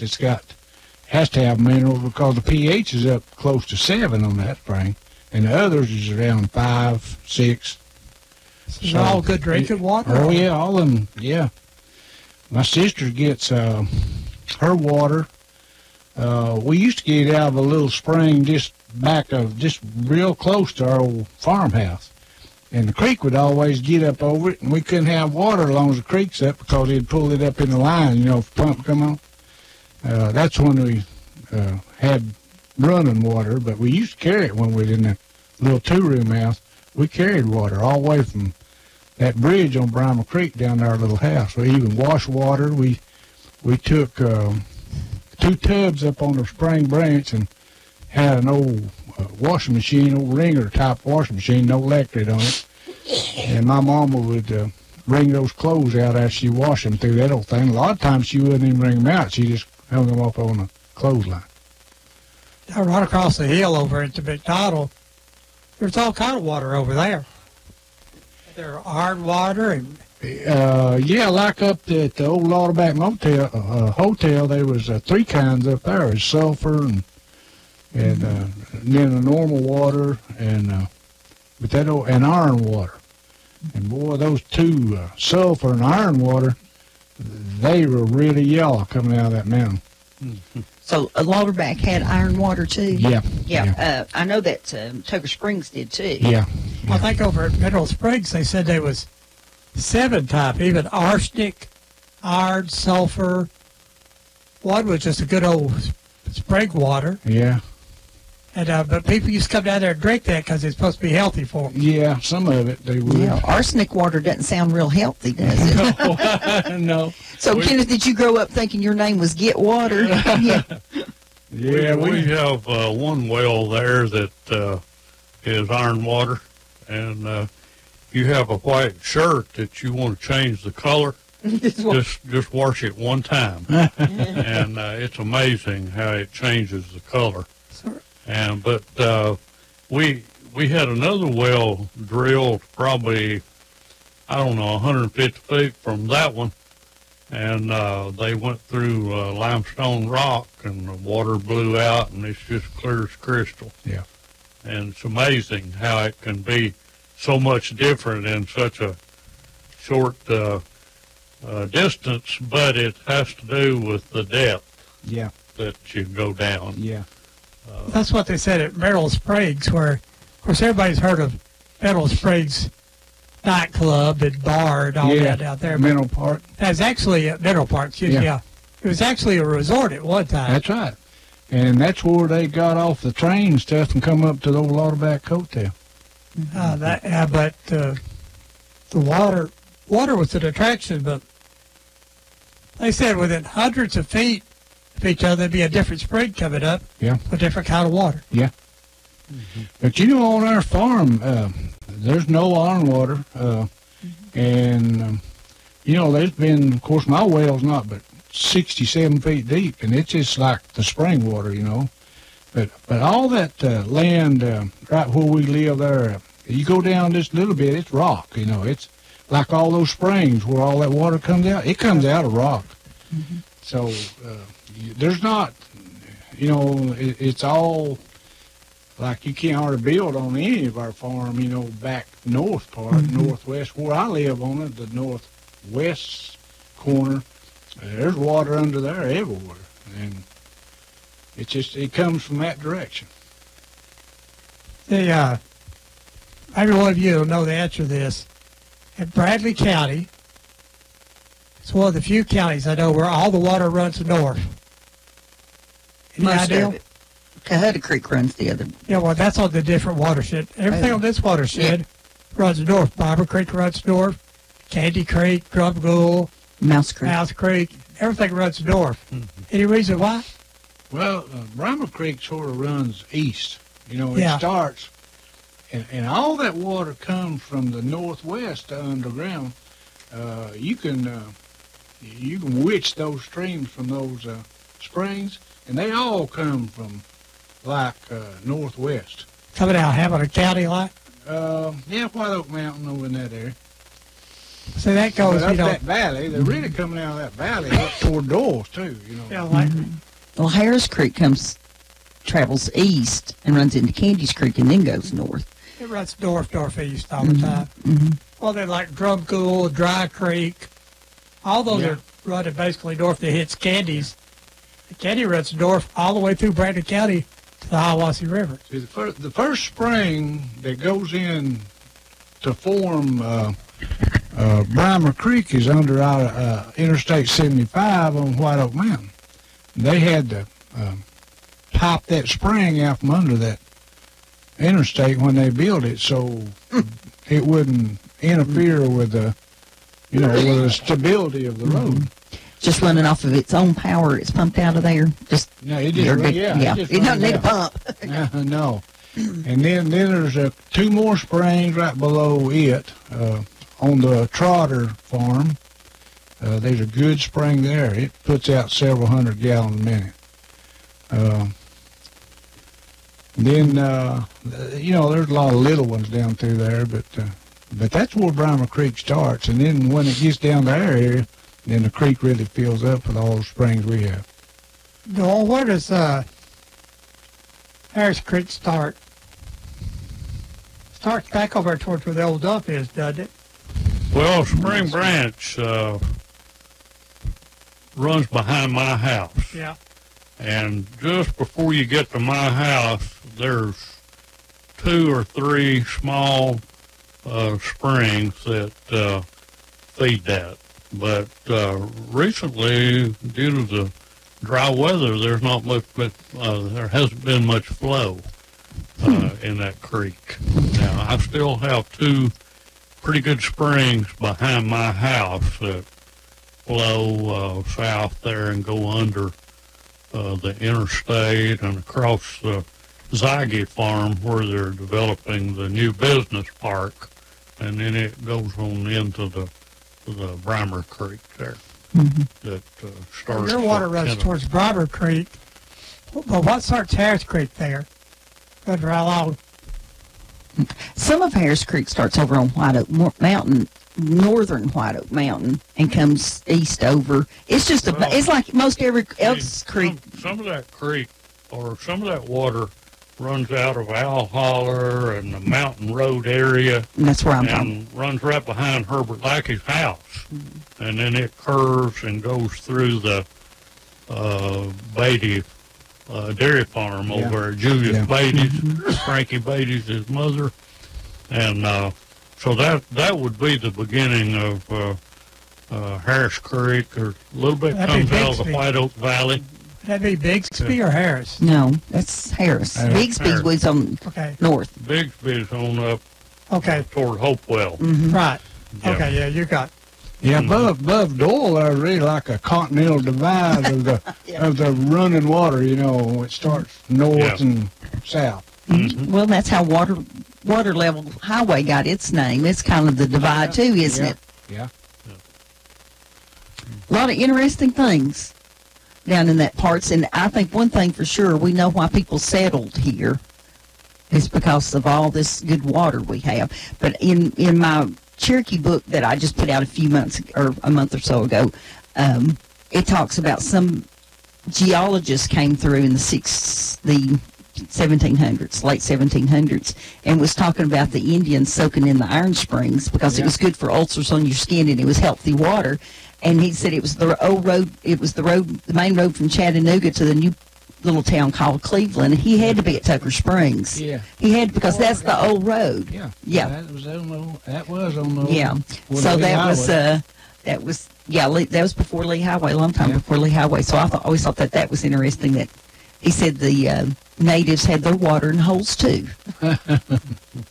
has to have minerals because the pH is up close to 7 on that spring, and the others is around 5, 6. So all good drinking water? Oh, yeah, all of them, yeah. My sister gets her water. We used to get it out of a little spring just real close to our old farmhouse. And the creek would always get up over it, and we couldn't have water as long as the creek's up because it'd pull it up in the line, you know, if the pump come on. That's when we had running water, but we used to carry it when we was in the little 2-room house. We carried water all the way from that bridge on Brimer Creek down to our little house. We even washed water. We took 2 tubs up on the spring branch and had an old washing machine, old wringer type washing machine, no electric on it. And my mama would wring those clothes out after she washed them through that old thing. A lot of times she wouldn't even wring them out. She just hung them up on the clothesline. Right across the hill over at the McDonald, there's all kind of water over there. There iron water and Yeah, like up at the old Lauderback Motel, hotel, there was 3 kinds up there. There's sulfur and then the normal water and and iron water. And boy, those 2 sulfur and iron water, they were really yellow coming out of that mountain. So Lauderback had iron water too? Yeah. Yeah. I know that Toker Springs did too. Yeah. I think over at Mineral Springs they said there was 7 types, even arsenic, iron, sulfur. One was just a good old spring water. Yeah. And but people used to come down there and drink that because it's supposed to be healthy for them. Yeah, some of it they would. Yeah, arsenic water doesn't sound real healthy, does it? No. So, Kenneth, did you grow up thinking your name was Get Water? Yeah. Yeah, we have one well there that is iron water, and you have a white shirt that you want to change the color. Just wash it one time, and it's amazing how it changes the color. But we had another well drilled probably, I don't know, 150 feet from that one, and they went through limestone rock, and the water blew out, and it's just clear as crystal. Yeah. And it's amazing how it can be so much different in such a short distance, but it has to do with the depth that you go down. Yeah. That's what they said at Mineral Springs, where, of course, everybody's heard of Mineral Springs nightclub and bar and all that out there. Mineral Park. That's actually a Mineral Park, excuse me. Yeah. It was actually a resort at one time. That's right. And that's where they got off the train and stuff and come up to the old Lauderback Hotel. But the water was an attraction, but they said within hundreds of feet of each other, there'd be a different spring coming up with a different kind of water. Yeah. But you know, on our farm, there's no iron water, and you know, there's been, of course, my well's not but 67 feet deep, and it's just like the spring water, you know. But all that land right where we live there, you go down just a little bit, it's rock, you know. It's like all those springs where all that water comes out. It comes out of rock. So there's not, you know, it's all like you can't hardly build on any of our farm, you know, back north part, northwest, where I live on it, the northwest corner. There's water under there everywhere, and it comes from that direction. Maybe one of you will know the answer to this. In Bradley County, it's one of the few counties I know where all the water runs north. Any Most idea? of it. Cahutta Creek runs the other. Yeah, well, that's on the different watershed. Everything on this watershed runs north. Barber Creek runs north. Candy Creek, Drum Gould, Mouse Creek, everything runs north. Any reason why? Well, Barber Creek sort of runs east. You know, it starts, and all that water comes from the northwest underground. You can witch those streams from those springs, and they all come from like northwest. Coming out Hamilton County, like? White Oak Mountain over in that area. So that goes, up that valley, they're really coming out of that valley up toward Doyle's too, you know. Yeah, like, Well, Harris Creek travels east and runs into Candy's Creek and then goes north. it runs northeast all the time. Well, they're like Drum Gould, Dry Creek. All those are running basically north. It hits Candy's. The Candy runs north all the way through Brandon County to the Hiawassee River. See, the first spring that goes in to form Brimer Creek is under our Interstate 75 on White Oak Mountain. They had to pop that spring out from under that interstate when they built it, so it wouldn't interfere with the, with the stability of the road. Just running off of its own power, it's pumped out of there. Just it doesn't need a pump. No. And then there's 2 more springs right below it on the Trotter farm. There's a good spring there. It puts out several hundred gallons a minute. Then, there's a lot of little ones down through there, but But that's where Brimer Creek starts, and then when it gets down to our area, then the creek really fills up with all the springs we have. Noel, where does Harris Creek start? Starts back over towards where the old dump is, doesn't it? Well, Spring Branch runs behind my house. Yeah. And just before you get to my house, there's 2 or 3 small springs that feed that. But recently, due to the dry weather, there's not much, there hasn't been much flow in that creek. Now, I still have 2 pretty good springs behind my house that flow south there and go under the interstate and across the Zyge farm where they're developing the new business park, and then it goes on into the Brimer Creek there. That starts. Your water runs towards Brimer Creek, but what starts Harris Creek there? Good right along. Some of Harris Creek starts over on White Oak Mountain, northern White Oak Mountain, and comes east over. It's just it's like most every else creek. Some of that creek or some of that water runs out of Owl Holler and the Mountain Road area. And that's where I'm and from. Runs right behind Herbert Lackey's house. And then it curves and goes through the Beatty dairy farm over at Julius Beatty's, Frankie Beatty's, his mother. And so that would be the beginning of Harris Creek, or a little bit comes out of the White Oak Valley. That'd be Bixby or Harris? No, that's Harris. Bixby's was on north. Bixby's on up toward Hopewell. Right. Yeah. Okay, yeah, you got. Yeah, above Doyle, there's really like a continental divide of the of the running water. You know, it starts north and south. Well, that's how water level highway got its name. It's kind of the divide too, isn't it? Yeah. A lot of interesting things down in that parts, and I think one thing for sure, we know why people settled here. It's because of all this good water we have. But in my Cherokee book that I just put out a month or so ago, it talks about some geologists came through in the 1700s, late 1700s, and was talking about the Indians soaking in the iron springs because it was good for ulcers on your skin and it was healthy water. And he said it was the old road. It was the main road from Chattanooga to the new little town called Cleveland. He had to be at Tucker Springs. Yeah. He had because that's the old road. Yeah. Yeah. That was on the Yeah. So that was before Lee Highway, a long time before Lee Highway. So I always thought that was interesting that he said the natives had their water in holes too.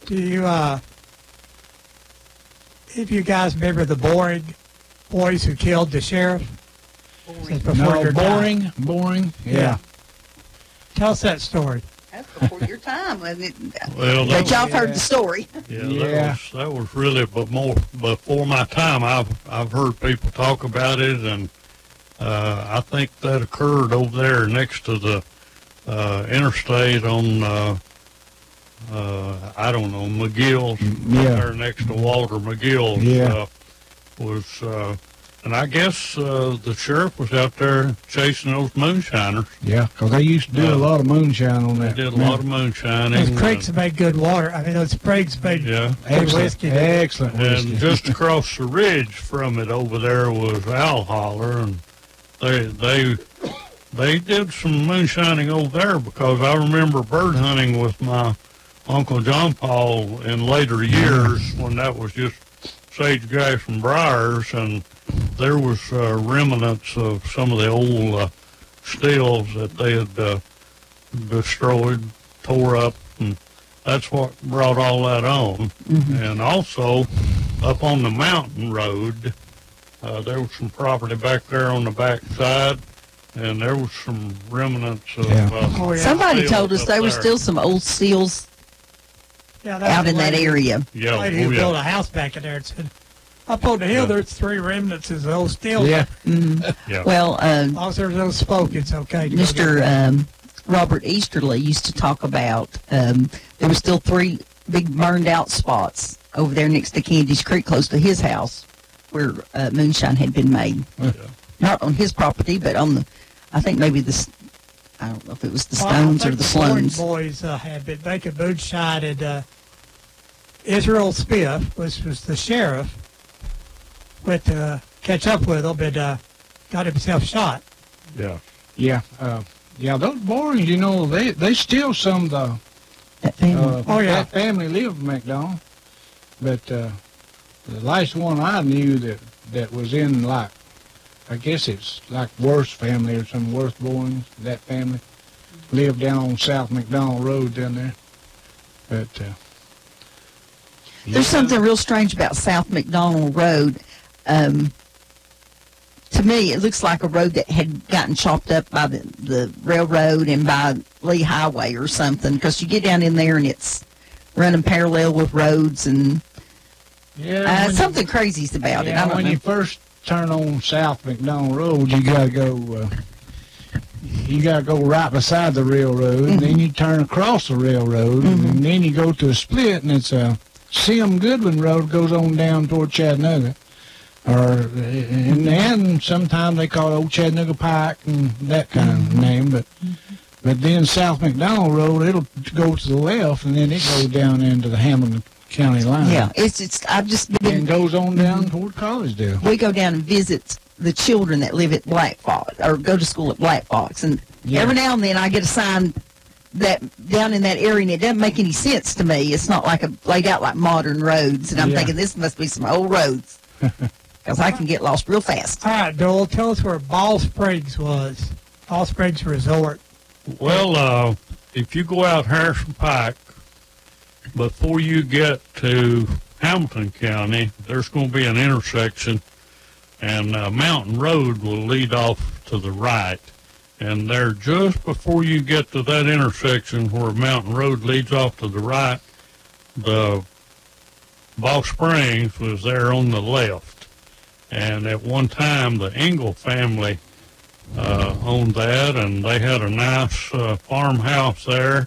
Do you, if you guys remember the Boring boys who killed the sheriff? Boring. Yeah. Tell us that story. That's before your time, wasn't it? Well, but y'all heard the story. That was really more before my time. I've heard people talk about it, and I think that occurred over there next to the interstate on I don't know, McGill's. There next to Walter McGill's. And I guess the sheriff was out there chasing those moonshiners. Yeah, because they used to do a lot of moonshine on that. They did a lot of moonshining. Those creeks made good water. I mean, those springs made good whiskey. Excellent whiskey. And just across the ridge from it over there was Owl Holler, and they did some moonshining over there because I remember bird hunting with my Uncle John Paul in later years when that was just sagegrass and briars, and there was remnants of some of the old stills that they had destroyed, tore up, and that's what brought all that on. And also, up on the mountain road, there was some property back there on the back side, and there was some remnants of somebody told us there were still some old seals out in that area. Yeah, lady who built a house back in there and said, up on the hill, there's 3 remnants of those steel. Well, as long as there's no smoke, it's okay. Mr. Robert Easterly used to talk about there were still 3 big burned out spots over there next to Candy's Creek, close to his house, where moonshine had been made. Yeah. Not on his property, but on the, I think maybe I don't know if it was the Stones or the Sloans. The boys had been making moonshine, and Israel Spiff, which was the sheriff, went to catch up with them and got himself shot. Yeah. Yeah. Those boys, they steal some of the. That family. That family lived in McDonald, but the last one I knew that was in, like, I guess it's like Worth family or some Worth boys. That family lived down on South McDonald Road down there. But there's something real strange about South McDonald Road. To me, it looks like a road that had gotten chopped up by the railroad and by Lee Highway or something, because you get down in there and it's running parallel with roads, and something crazy's about it. I don't when know. you first turn on South McDonald Road, you gotta go right beside the railroad, and then you turn across the railroad, and then you go to a split, and it's a Sim Goodwin Road goes on down toward Chattanooga. And sometimes they call it Old Chattanooga Pike and that kind of name, but then South McDonald Road, it'll go to the left, and then it goes down into the Hamilton County line. Yeah, I've just been. And goes on down toward Collegedale. We go down and visit the children that live at Black Fox or go to school at Black Fox, and every now and then I get a sign that down in that area, and it doesn't make any sense to me. It's not like laid out like modern roads, and I'm thinking this must be some old roads. Because I can get lost real fast. All right, Joel, tell us where Ball Springs was. Ball Springs Resort. Well, if you go out Harrison Pike, before you get to Hamilton County, there's going to be an intersection, and Mountain Road will lead off to the right. And there, just before you get to that intersection where Mountain Road leads off to the right, the Ball Springs was there on the left. And at one time, the Engel family owned that, and they had a nice farmhouse there,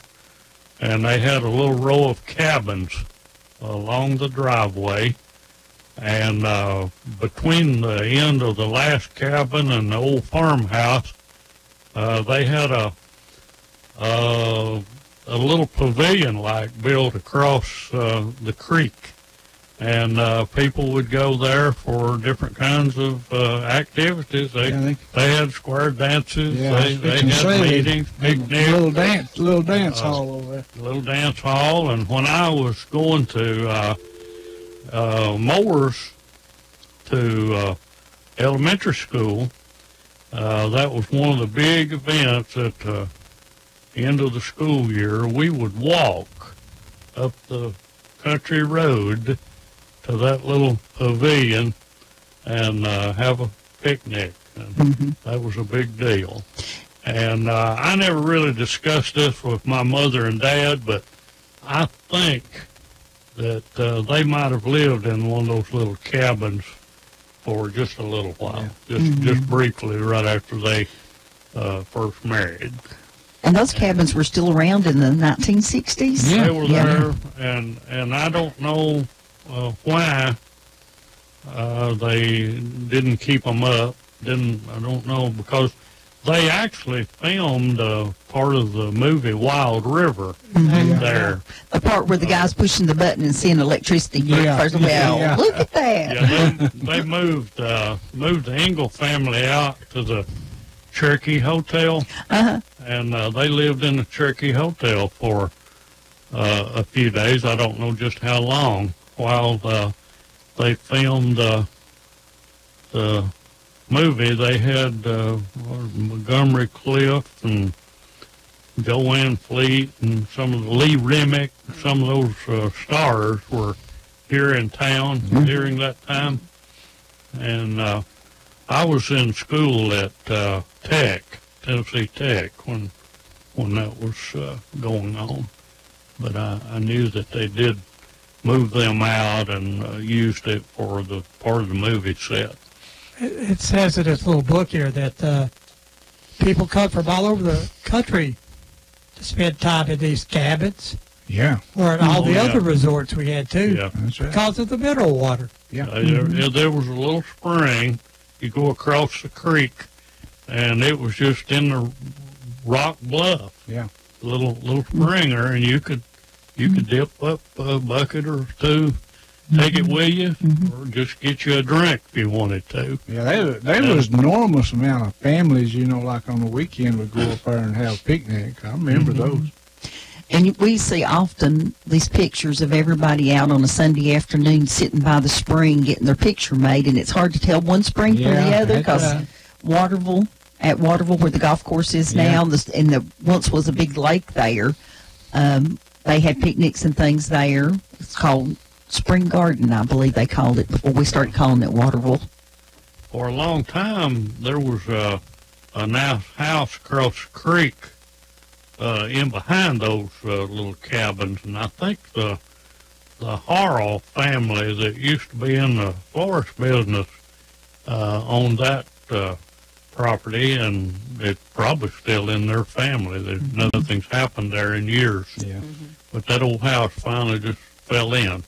and they had a little row of cabins along the driveway. And between the end of the last cabin and the old farmhouse, they had a little pavilion-like built across the creek. And people would go there for different kinds of activities. They had square dances. They had meetings, picnics. Little dance hall over there. Little dance hall. And when I was going to Moores to elementary school, that was one of the big events at the end of the school year. We would walk up the country road to that little pavilion and have a picnic. And that was a big deal. And I never really discussed this with my mother and dad, but I think that they might have lived in one of those little cabins for just a little while, just briefly right after they first married. And those cabins were still around in the 1960s? They were there, and I don't know why they didn't keep them up. I don't know, because they actually filmed part of the movie Wild River there. The part where the guy's pushing the button and seeing electricity first. Well, look at that. Yeah, they moved the Engel family out to the Cherokee Hotel, and they lived in the Cherokee Hotel for a few days. I don't know just how long, while they filmed the movie. They had Montgomery Clift and Joanne Fleet and some of the Lee Remick, some of those stars were here in town during that time. And I was in school at Tennessee Tech, when that was going on. But I knew that they did move them out and used it for the part of the movie set. It says in this little book here that people come from all over the country to spend time in these cabins. Yeah, or at all the yeah. other resorts we had too, Yeah. that's right. because of the mineral water. Yeah. There was a little spring. You go across the creek, and it was just in the rock bluff. Yeah. Little springer, and you could dip up a bucket or two, take it with you, or just get you a drink if you wanted to. Yeah, there was enormous amount of families, like on the weekend would go up there and have a picnic. I remember those. And we see often these pictures of everybody out on a Sunday afternoon sitting by the spring getting their picture made, and it's hard to tell one spring from the other because Waterville, where the golf course is now, once was a big lake there. They had picnics and things there. It's called Spring Garden, I believe they called it before we started calling it Waterville. For a long time, there was a nice house across the creek in behind those little cabins, and I think the Harrell family that used to be in the florist business owned that property, and it's probably still in their family. There's nothing's happened there in years. Yeah. But that old house finally just fell in.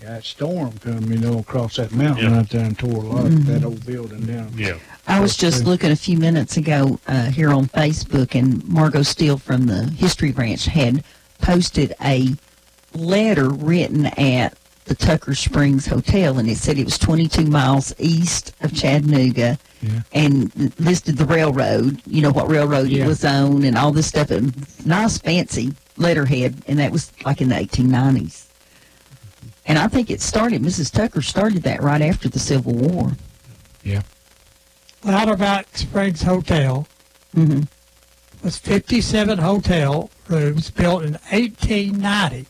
Yeah, that storm come, across that mountain Yeah. right there and tore a lot of that old building down. Yeah. I was just looking a few minutes ago here on Facebook, and Margot Steele from the History Branch had posted a letter written at the Tucker Springs Hotel, and it said it was 22 miles east of Chattanooga, and listed the railroad, what railroad it was on, and all this stuff. And nice, fancy letterhead, and that was like in the 1890s. And I think Mrs. Tucker started that right after the Civil War. Yeah. Louderback Springs Hotel was 57 hotel rooms built in 1890.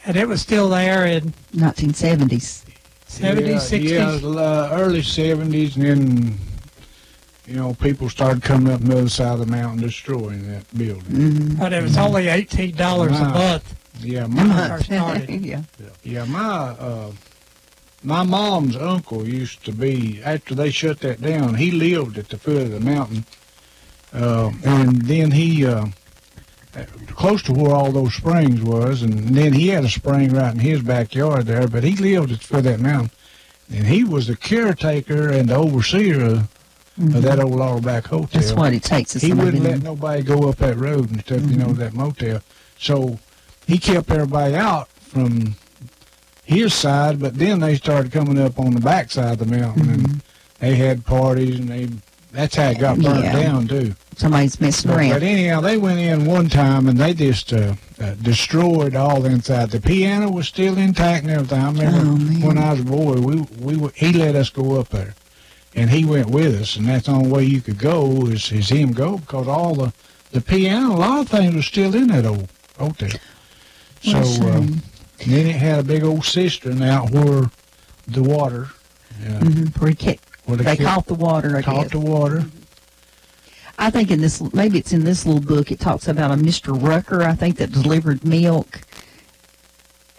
And it was still there in 1970s. 70s, 60s. Yeah, early 70s, and then, people started coming up the other side of the mountain destroying that building. But it was only $18 a month. Yeah, when I first started. Yeah, my mom's uncle used to be, after they shut that down, he lived at the foot of the mountain. And then he, close to where all those springs was, and then he had a spring right in his backyard there, but he lived at the foot of that mountain. And he was the caretaker and the overseer of that old Louderback Hotel. That's what it takes. He wouldn't let nobody go up that road and stuff, that motel. So he kept everybody out from his side, but then they started coming up on the back side of the mountain, and they had parties, and that's how it got burned down, too. Somebody's messing around. But anyhow, they went in one time, and they just destroyed all the inside. The piano was still intact and everything. I remember when I was a boy, he let us go up there, and he went with us, and that's the only way you could go is him go, because all the piano, a lot of things were still in that old hotel. So, and then it had a big old cistern out where the water, where they caught the water. Caught the water. I think maybe it's in this little book, it talks about a Mr. Rucker, I think, that delivered milk.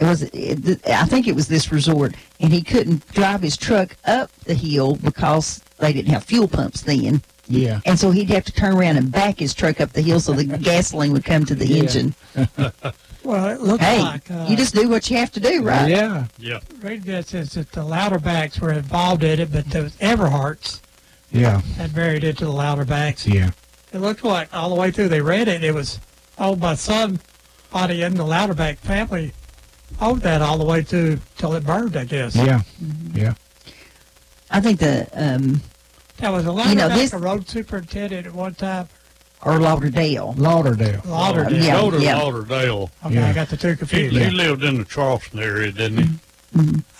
I think it was this resort, and he couldn't drive his truck up the hill because they didn't have fuel pumps then. Yeah. And so he'd have to turn around and back his truck up the hill so the gasoline would come to the engine. Well, it looks like... you just do what you have to do, right? Yeah. Yeah. Reading that says that the Louderbacks were involved in it, but those Everharts had married into the Louderbacks. Yeah. It looked like all the way through they read it, it was owned by somebody in the Louderback family. Owned that all the way till it burned, I guess. Yeah. Yeah. I think that was a Louderback, a road superintendent at one time. Or Lauderdale. Lauderdale. Yeah. Lauderdale. Okay, I got the two confused. He lived in the Charleston area, didn't he?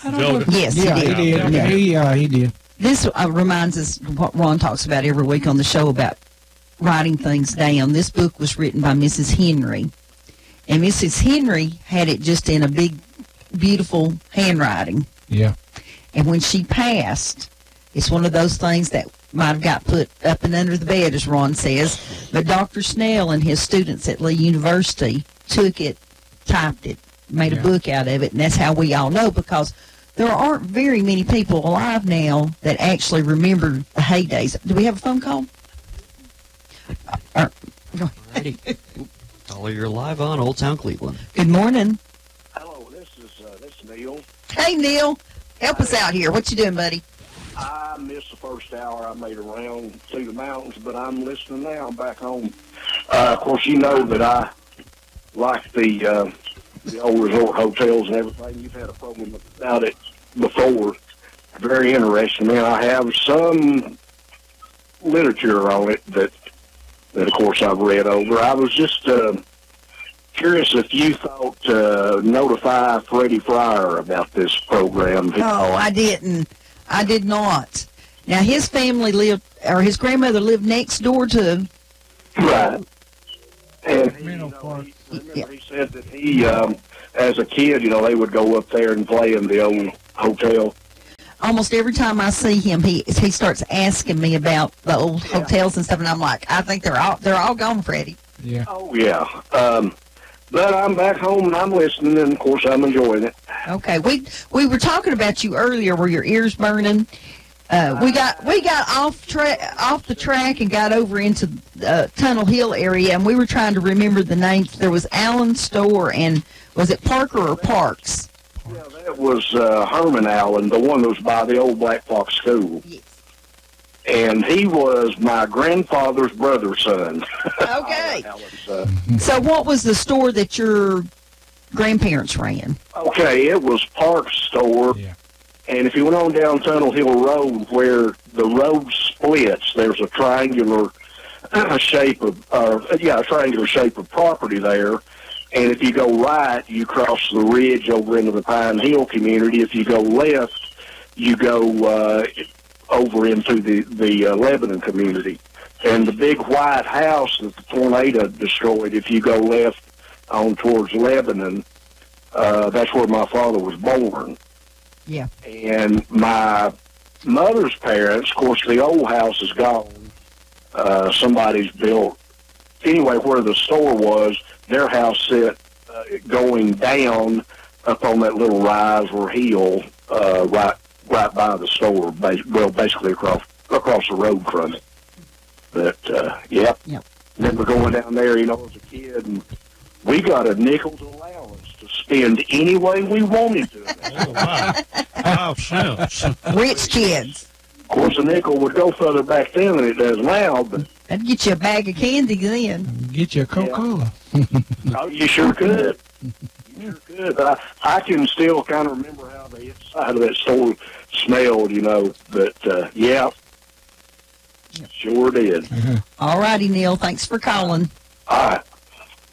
I don't know. Yes, he did. Yeah. He did. This reminds us of what Ron talks about every week on the show about writing things down. This book was written by Mrs. Henry. And Mrs. Henry had it just in a big, beautiful handwriting. Yeah. And when she passed, it's one of those things that might have got put up and under the bed, as Ron says. But Dr. Snell and his students at Lee University took it, typed it, made a book out of it, and that's how we all know, because there aren't very many people alive now that actually remember the heydays. Do we have a phone call? Caller, you're live on Old Town Cleveland. Good morning. Hello, this is Neil. Hey, Neil. Help us out here. What you doing, buddy? I missed the first hour. I made a round through the mountains, but I'm listening now. I'm back home. Of course, you know that I like the old resort hotels and everything. You've had a program about it before. Very interesting. Man, I have some literature on it that of course I've read over. I was just curious if you thought notify Freddie Fryer about this program. No, I didn't. I did not. Now, his family lived, or his grandmother lived next door to... Right. And Remember he said that he, as a kid, they would go up there and play in the old hotel. Almost every time I see him, he starts asking me about the old hotels and stuff, and I'm like, I think they're all gone, Freddie. Yeah. Oh, yeah. But I'm back home and I'm listening, and of course I'm enjoying it. Okay, we were talking about you earlier. Were your ears burning? We got off the track and got over into Tunnel Hill area, and we were trying to remember the names. There was Allen Store, and was it Parker or Parks? Yeah, that was Herman Allen, the one that was by the old Black Fox School. Yes. And he was my grandfather's brother's son. Okay. Allen's son. So what was the store that your grandparents ran? Okay, it was Park's store. Yeah. And if you went on down Tunnel Hill Road, where the road splits, there's a triangular shape of property there. And if you go right, you cross the ridge over into the Pine Hill community. If you go left, you go over into the Lebanon community. And the big white house that the tornado destroyed, if you go left on towards Lebanon, that's where my father was born. Yeah. And my mother's parents, of course, the old house is gone. Somebody's built, anyway, where the store was, their house sit going down up on that little rise or hill right by the store, basically across the road from it. But, Yep. Remember going down there, as a kid, and we got a nickel's allowance to spend any way we wanted to. Oh, wow. 5 cents. Rich kids. Of course, a nickel would go further back then than it does now, but... That'd get you a bag of candy then. Get you a Coca-Cola. Oh, you sure could. You sure could. But I can still kind of remember how the inside of that store smelled, But, yeah, sure did. All righty, Neil. Thanks for calling. All right.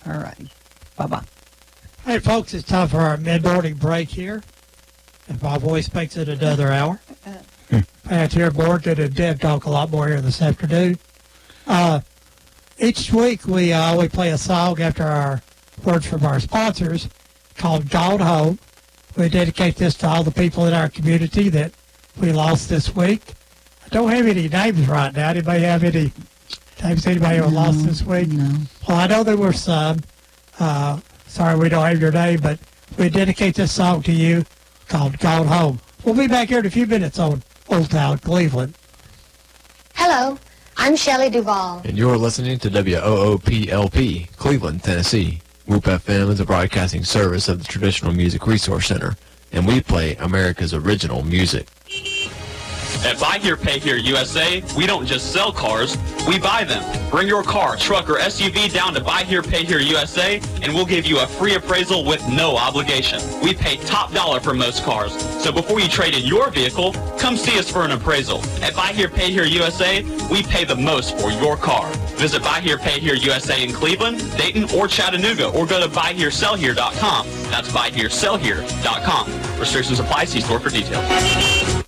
All right. Bye-bye. Hey, folks, it's time for our mid-morning break here. If my voice makes it another hour. Pat here, Morgan and Deb talk a lot more here this afternoon. Each week we play a song after our words from our sponsors called Gone Home. We dedicate this to all the people in our community that we lost this week. I don't have any names right now. Anybody have any names anybody who lost this week? No. Well, I know there were some. Sorry we don't have your name, but we dedicate this song to you called Gone Home. We'll be back here in a few minutes on Old Town Cleveland. Hello, I'm Shelley Duvall. And you're listening to WOOPLP, Cleveland, Tennessee. WOOP FM is a broadcasting service of the Traditional Music Resource Center, and we play America's original music. At Buy Here, Pay Here USA, we don't just sell cars, we buy them. Bring your car, truck, or SUV down to Buy Here, Pay Here USA, and we'll give you a free appraisal with no obligation. We pay top dollar for most cars, so before you trade in your vehicle, come see us for an appraisal. At Buy Here, Pay Here USA, we pay the most for your car. Visit Buy Here, Pay Here USA in Cleveland, Dayton, or Chattanooga, or go to buyheresellhere.com. That's buyheresellhere.com. Restrictions apply. See store for details.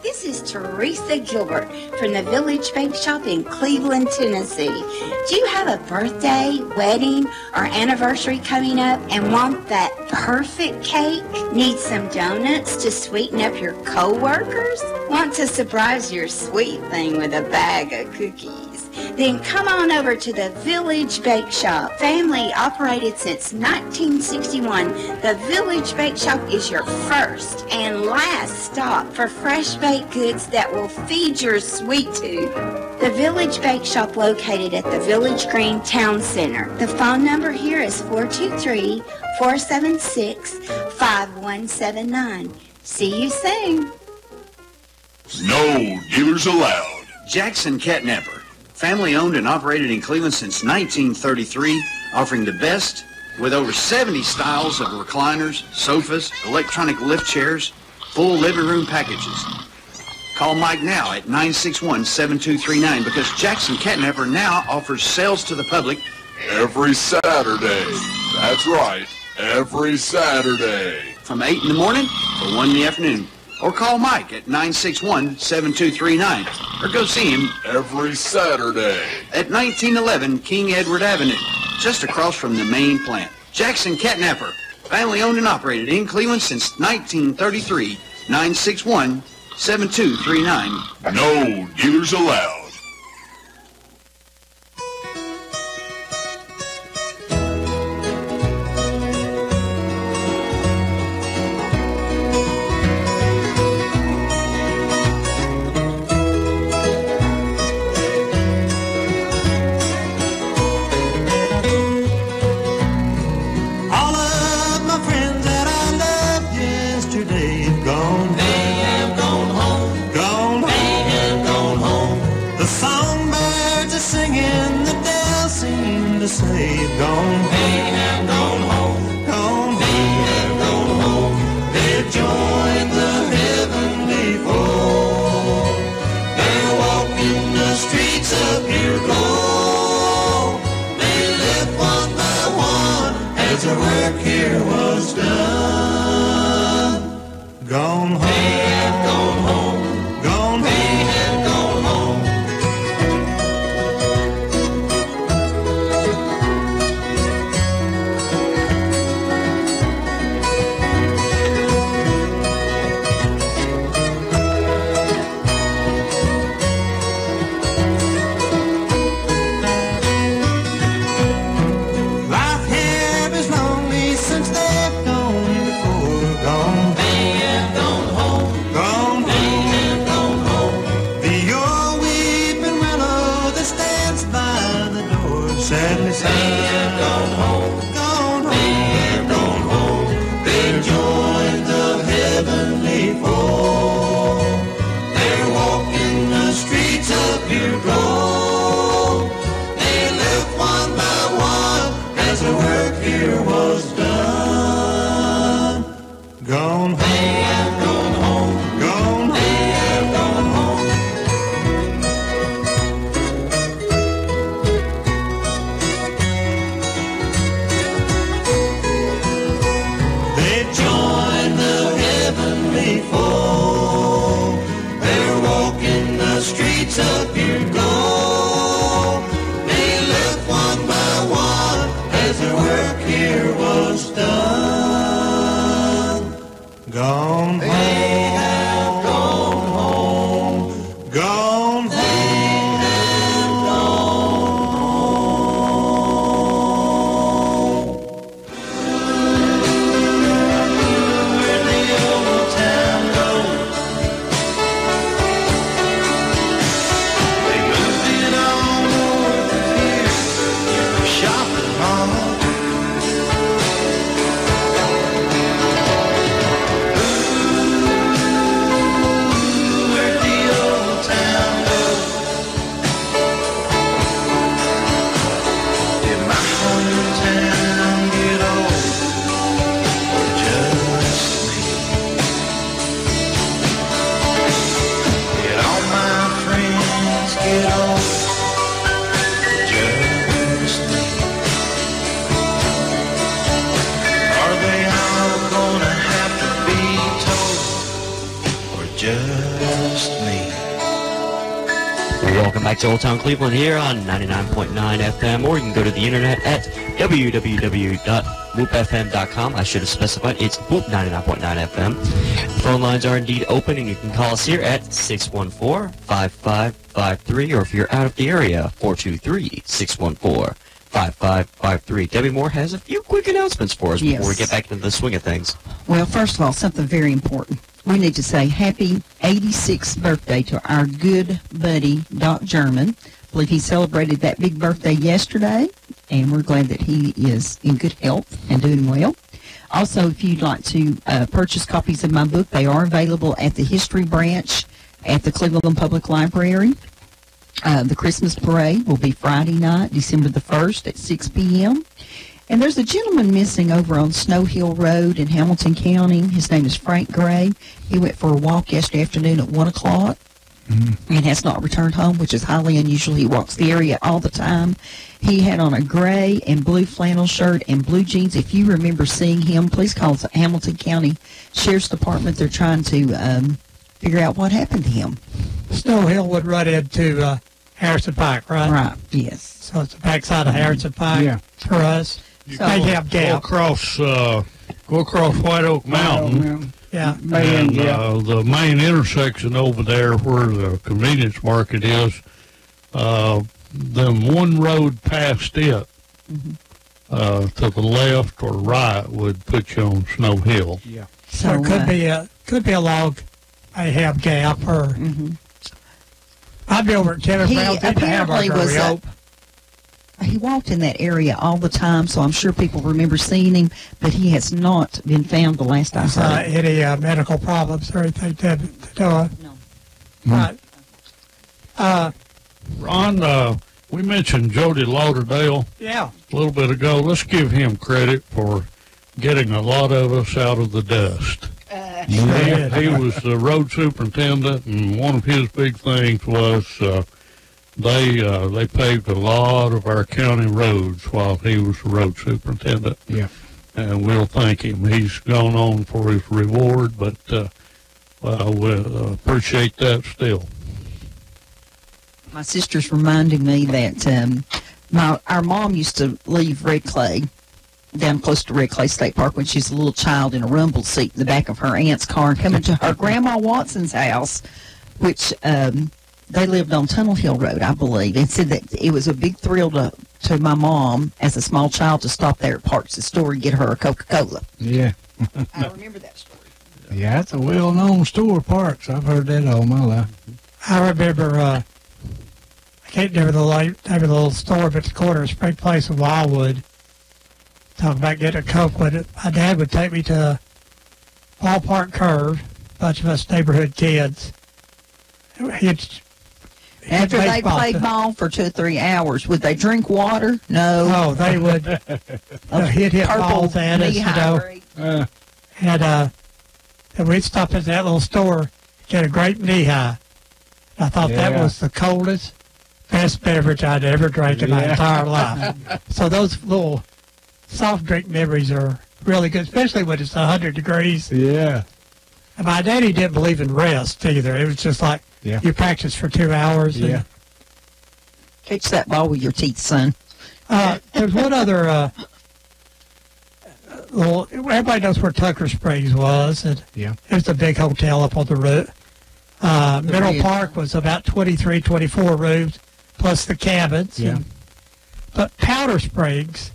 This is Teresa Gilbert from the Village Bake Shop in Cleveland, Tennessee. Do you have a birthday, wedding, or anniversary coming up and want that perfect cake? Need some donuts to sweeten up your co-workers? Want to surprise your sweet thing with a bag of cookies? Then come on over to the Village Bake Shop. Family operated since 1961. The Village Bake Shop is your first and last stop for fresh baked goods that will feed your sweet tooth. The Village Bake Shop located at the Village Green Town Center. The phone number here is 423-476-5179. See you soon. No dealers allowed. Jackson Catnapper, family owned and operated in Cleveland since 1933, offering the best with over 70 styles of recliners, sofas, electronic lift chairs, full living room packages. Call Mike now at 961-7239 because Jackson Catnapper now offers sales to the public every Saturday. That's right, every Saturday. From 8 in the morning to 1 in the afternoon. Or call Mike at 961-7239 or go see him every Saturday at 1911 King Edward Avenue, just across from the main plant. Jackson Catnapper, family owned and operated in Cleveland since 1933. 961-7239. No dealers allowed. Welcome back to Old Town Cleveland here on 99.9 FM, or you can go to the internet at www.whoopfm.com. I should have specified it's Whoop 99.9 FM. Phone lines are indeed open, and you can call us here at 614-5553, or if you're out of the area, 423-614-5553. Debbie Moore has a few quick announcements for us before we get back into the swing of things. Well, first of all, something very important. we need to say happy 86th birthday to our good buddy, Doc German. I believe he celebrated that big birthday yesterday, and we're glad that he is in good health and doing well. Also, if you'd like to purchase copies of my book, they are available at the History Branch at the Cleveland Public Library. The Christmas parade will be Friday night, December the 1st at 6 p.m. And there's a gentleman missing over on Snow Hill Road in Hamilton County. His name is Frank Gray. He went for a walk yesterday afternoon at 1 o'clock and has not returned home, which is highly unusual. He walks the area all the time. He had on a gray and blue flannel shirt and blue jeans. If you remember seeing him, please call the Hamilton County Sheriff's Department. They're trying to figure out what happened to him. Snow Hill would run into Harrison Pike, right? Right, yes. So it's the backside of Harrison Pike for us. You They have go across White Oak Mountain. Yeah. And the main intersection over there where the convenience market is, then one road past it to the left or right would put you on Snow Hill. Yeah. So it could be a log, a have gap, or I'd be over at Kevin He Brown. apparently was he walked in that area all the time, so I'm sure people remember seeing him, but he has not been found the last I heard. Any medical problems or anything to do? No. Right. Ron, we mentioned Jody Lauderdale Yeah. a little bit ago. Let's give him credit for getting a lot of us out of the dust. He was the road superintendent, and one of his big things was they paved a lot of our county roads while he was the road superintendent. Yeah. And we'll thank him. He's gone on for his reward, but we appreciate that still. My sister's reminding me that our mom used to leave Red Clay down close to Red Clay State Park when she was a little child in a rumble seat in the back of her aunt's car and come into her Grandma Watson's house, which they lived on Tunnel Hill Road, I believe, and said that it was a big thrill to my mom as a small child to stop there at Parks' store and get her a Coca-Cola. Yeah. I remember that story. Yeah, it's a well-known store, Parks. I've heard that all my life. I remember, I can't remember the name of the little store, but the corner of Spring Place in Wildwood. Talking about getting a Coke with it. My dad would take me to a ballpark curve, a bunch of us neighborhood kids. After they played ball for 2 or 3 hours, would they drink water? No. Oh, they would. He'd hit balls at us, and we'd stop at that little store, get a grape knee-high. I thought that was the coldest, best beverage I'd ever drank in my entire life. So those little soft drink memories are really good, especially when it's 100 degrees. Yeah. And my daddy didn't believe in rest either. It was just like you practice for 2 hours. Yeah. Catch that ball with your teeth, son. There's one other. Well, everybody knows where Tucker Springs was, and it was a big hotel up on the road. Middle Park was about 23, 24 rooms, plus the cabins. Yeah. But Powder Springs,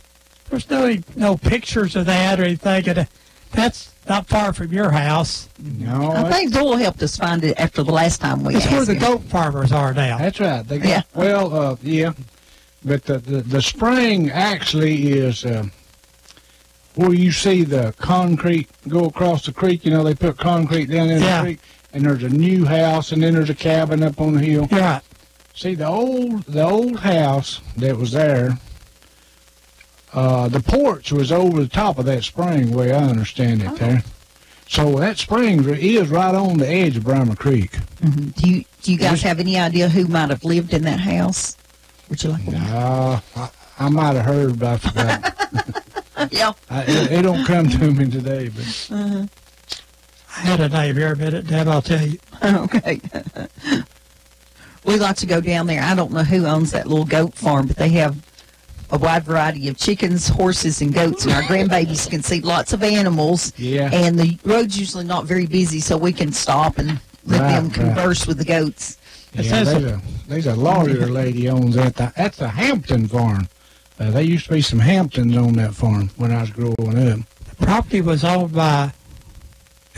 there's no pictures of that or anything. And that's not far from your house. No. I think Doyle helped us find it after the last time we asked It's where the him. goat farmers are now. That's right. They got, Well, but the spring actually is where you see the concrete go across the creek. You know, they put concrete down in the creek, and there's a new house, and then there's a cabin up on the hill. Yeah. See, the old house that was there, the porch was over the top of that spring, the way I understand it there. So that spring is right on the edge of Brahma Creek. Mm-hmm. Do you guys have any idea who might have lived in that house? Would you like to know? I might have heard, but I forgot. It don't come to me today. But I had a name here a minute, Deb, I'll tell you. Okay. We like to go down there. I don't know who owns that little goat farm, but they have a wide variety of chickens, horses, and goats, and our grandbabies can see lots of animals. Yeah. And the road's usually not very busy, so we can stop and let them converse with the goats. Yeah, there's a lawyer lady owns that. That's the Hampton farm. There used to be some Hamptons on that farm when I was growing up. The property was owned by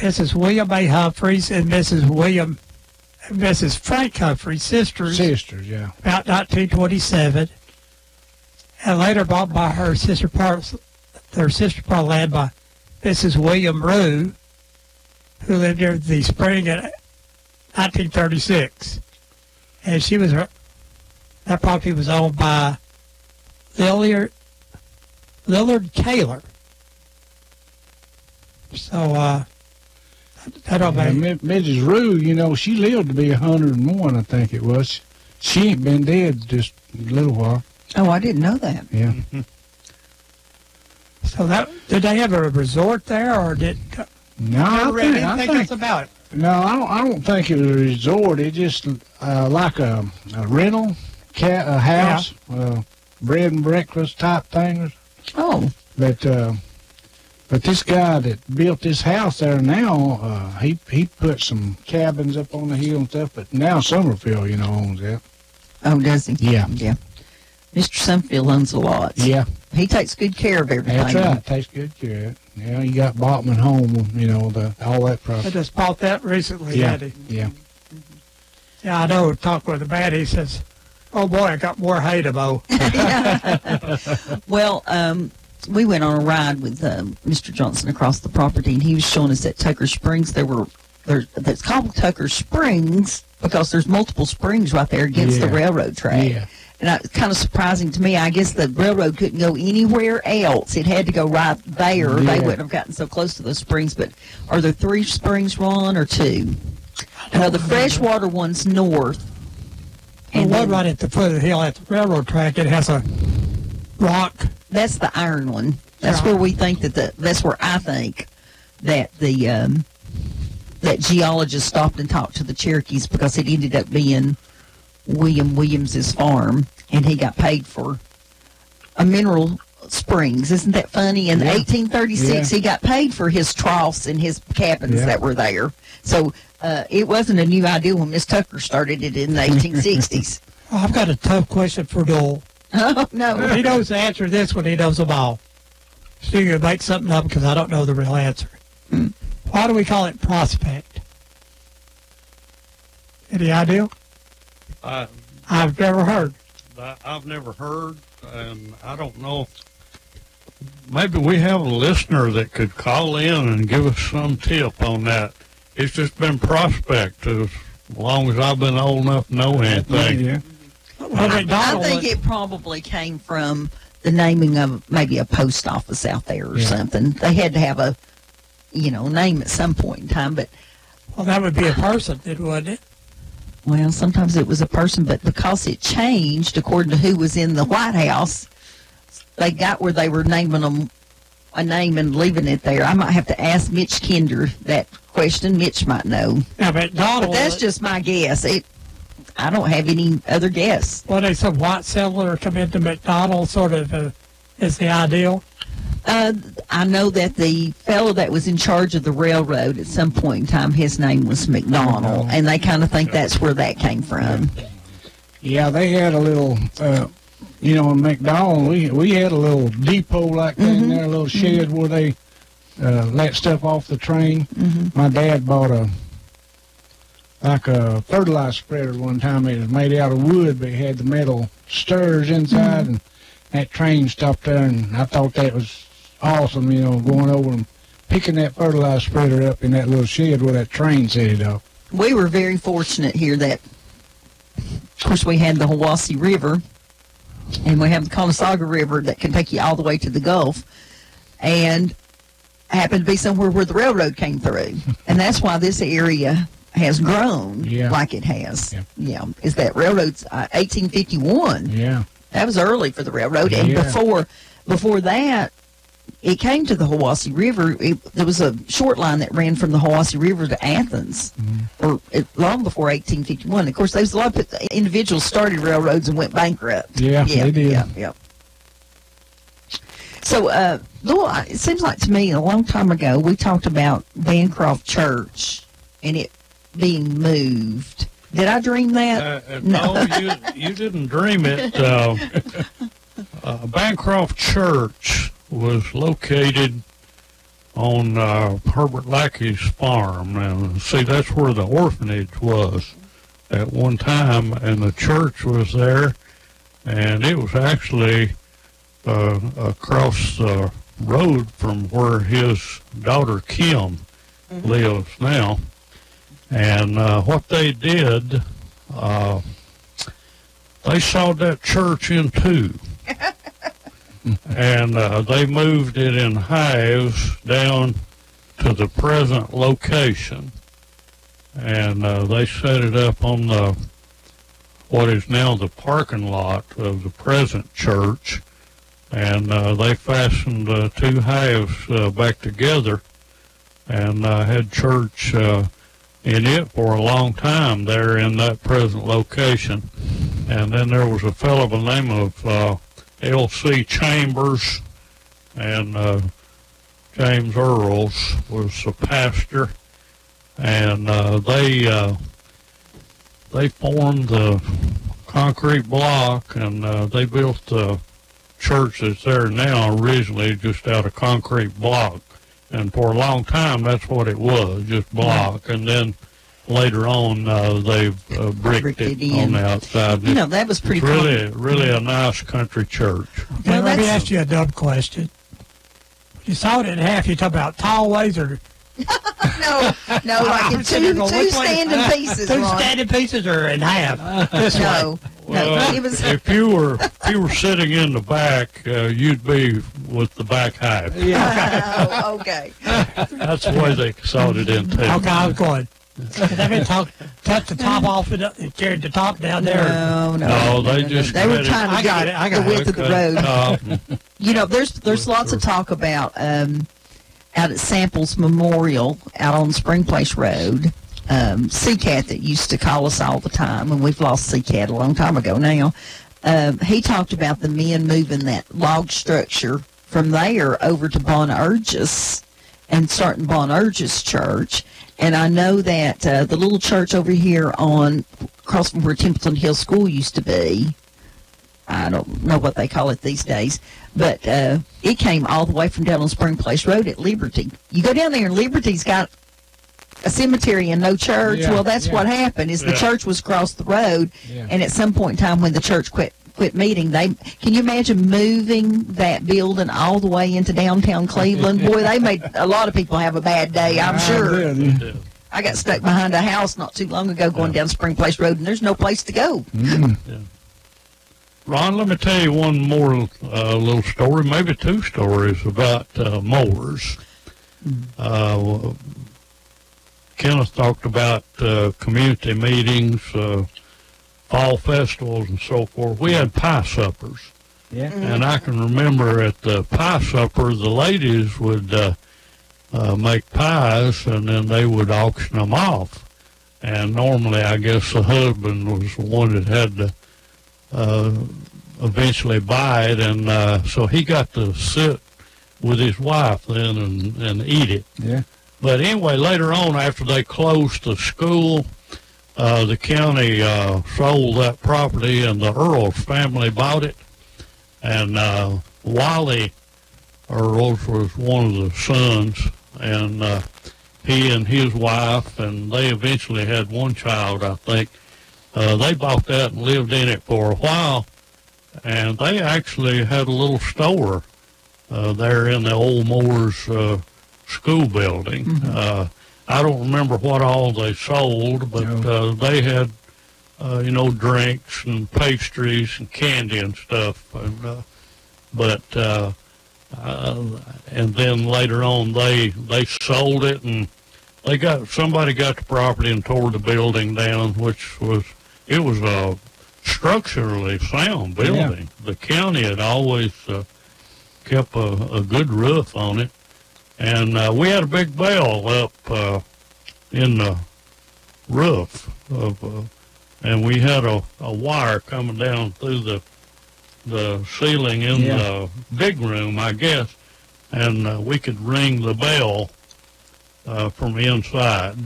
Mrs. William A. Humphreys and Mrs. Frank Humphreys, sisters. Sisters, yeah. About 1927. And later bought by her sister part land by Mrs. William Rue, who lived near the spring in 1936. And that property was owned by Lillard Taylor. So, I don't know. Mrs. Rue, you know, she lived to be 101, I think it was. She ain't been dead just a little while. Oh, I didn't know that. Yeah. So did they have a resort there, or did? No, I didn't think that's about it. No, I don't think it was a resort. It just like a rental a house, bread and breakfast type thing. Oh. But this guy that built this house there now, he put some cabins up on the hill and stuff. But now Summerfield, you know, owns that. Oh, does he? Yeah. Yeah. Mr. Summerfield owns a lot. Yeah. He takes good care of everything. That's right. Takes good care of it. Yeah, you got Bachman Home, you know, all that property. I just bought that recently, yeah. Daddy. Yeah. Yeah, I know. Talk with the man. He says, "Oh boy, I got more hay to mow." Well, we went on a ride with Mr. Johnson across the property, and he was showing us at Tucker Springs. That's called Tucker Springs because there's multiple springs right there against the railroad track. Yeah. And it's kind of surprising to me. I guess the railroad couldn't go anywhere else. It had to go right there. Yeah. They wouldn't have gotten so close to those springs. But are there 3 springs, Ron, or 2? No, the freshwater one's north. And one right at the foot of the hill at the railroad track, it has a rock. That's the iron one. That's where we think that's where I think that that geologist stopped and talked to the Cherokees because it ended up being William Williams's farm, and he got paid for a mineral springs. Isn't that funny? In 1836, he got paid for his troughs and his cabins that were there. So it wasn't a new idea when Miss Tucker started it in the 1860s. Well, I've got a tough question for Dole. Oh, no. He knows the answer to this one. He knows them all. So you're going to make something up because I don't know the real answer. Why do we call it prospect? Any idea? I've never heard. I've never heard, and I don't know. Maybe we have a listener that could call in and give us some tip on that. It's just been prospect as long as I've been old enough to know anything. Yeah. Well, I think it probably came from the naming of maybe a post office out there or something. They had to have a, name at some point in time. But well, that would be a person, wouldn't it? Well, sometimes it was a person, but because it changed according to who was in the White House, they got where they were naming them a name and leaving it there. I might have to ask Mitch Kinder that question. Mitch might know. Now, McDonald. But that's just my guess. I don't have any other guess. Well, they some white settler come into McDonald sort of is the ideal. I know that the fellow that was in charge of the railroad at some point in time, his name was McDonald, and they kind of think that's where that came from. Yeah, they had a little, in McDonald, we had a little depot like that in there, a little shed where they let stuff off the train. My dad bought a fertilizer spreader one time. It was made out of wood, but it had the metal stirs inside, and that train stopped there, and I thought that was awesome, going over and picking that fertilizer spreader up in that little shed where that train set it up. We were very fortunate here that, of course, we had the Hiwassee River, and we have the Conasauga River that can take you all the way to the Gulf, and happened to be somewhere where the railroad came through. And that's why this area has grown like it has. Yeah. Is that railroad's 1851. Yeah. That was early for the railroad. And before that, it came to the Hiwassee River. There was a short line that ran from the Hiwassee River to Athens, long before 1851. Of course, there's a lot of individuals started railroads and went bankrupt. Yeah, they did. Yeah. So, it seems like to me a long time ago we talked about Bancroft Church and it being moved. Did I dream that? No, you didn't dream it. Bancroft Church was located on Herbert Lackey's farm. And see, that's where the orphanage was at one time, and the church was there, and it was actually across the road from where his daughter Kim lives now. And what they did, they sawed that church in two. And they moved it in halves down to the present location. And they set it up on the what is now the parking lot of the present church. And they fastened two halves back together and had church in it for a long time there in that present location. And then there was a fellow by the name of L.C. Chambers, and James Earls was the pastor, and they formed the concrete block, and they built the church that's there now originally just out of concrete block. And for a long time, that's what it was, just block. And then later on, they've bricked it on the outside. You know, that was pretty cool. Really a nice country church. Okay, let me ask you a dumb question. You sawed it in half. You talk about tall ways or... no, like in two standing pieces. Two standing pieces or in half. This no, way. no. It was. If you were sitting in the back, you'd be with the back half. Yeah. Oh, okay. That's the way they sawed it in two. Okay, I was going. They been touch the top off and carried the top down there. No, they just. They were trying to get the width of the road. You know, there's lots of talk about. Out at Samples Memorial, out on Spring Place Road, Seacat that used to call us all the time, and we've lost Seacat a long time ago now. He talked about the men moving that log structure from there over to Bonerges and starting Bonerges Church. And I know that the little church over here on across from where Templeton Hill School used to be, I don't know what they call it these days, but it came all the way from down on Spring Place Road at Liberty. You go down there and Liberty's got a cemetery and no church. Yeah, well, that's what happened is the church was across the road, and at some point in time when the church quit meeting, can you imagine moving that building all the way into downtown Cleveland? Boy, they made a lot of people have a bad day, I'm sure. I got stuck behind a house not too long ago going down Spring Place Road, and there's no place to go. Ron, let me tell you one more little story, maybe two stories about mowers. Kenneth talked about community meetings, fall festivals, and so forth. We had pie suppers. Yeah. And I can remember at the pie supper, the ladies would make pies, and then they would auction them off. And normally, I guess the husband was the one that had to eventually buy it, and so he got to sit with his wife then and eat it. Yeah. But anyway, later on, after they closed the school, the county sold that property, and the Earls family bought it. And Wally Earls was one of the sons, and he and his wife, and they eventually had one child, I think. They bought that and lived in it for a while, and they actually had a little store there in the old Moore's school building. I don't remember what all they sold, but they had, drinks and pastries and candy and stuff. And and then later on they sold it, and somebody got the property and tore the building down, which was a structurally sound building. Yeah. The county had always kept a good roof on it, and we had a big bell up in the roof and we had a wire coming down through the ceiling in the big room, I guess, and we could ring the bell from inside.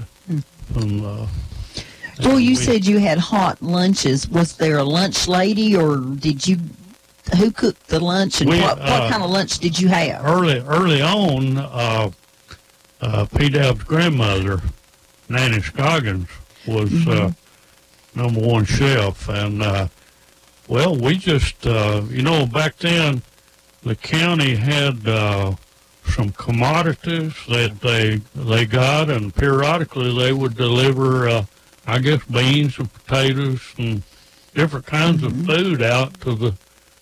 Well, you said you had hot lunches. Was there a lunch lady, or who cooked the lunch, and what kind of lunch did you have? Early on, P-Dab's grandmother, Nanny Scoggins, was number one chef. And, well, we just, back then the county had some commodities that they got, and periodically they would deliver, I guess, beans and potatoes and different kinds of food out to the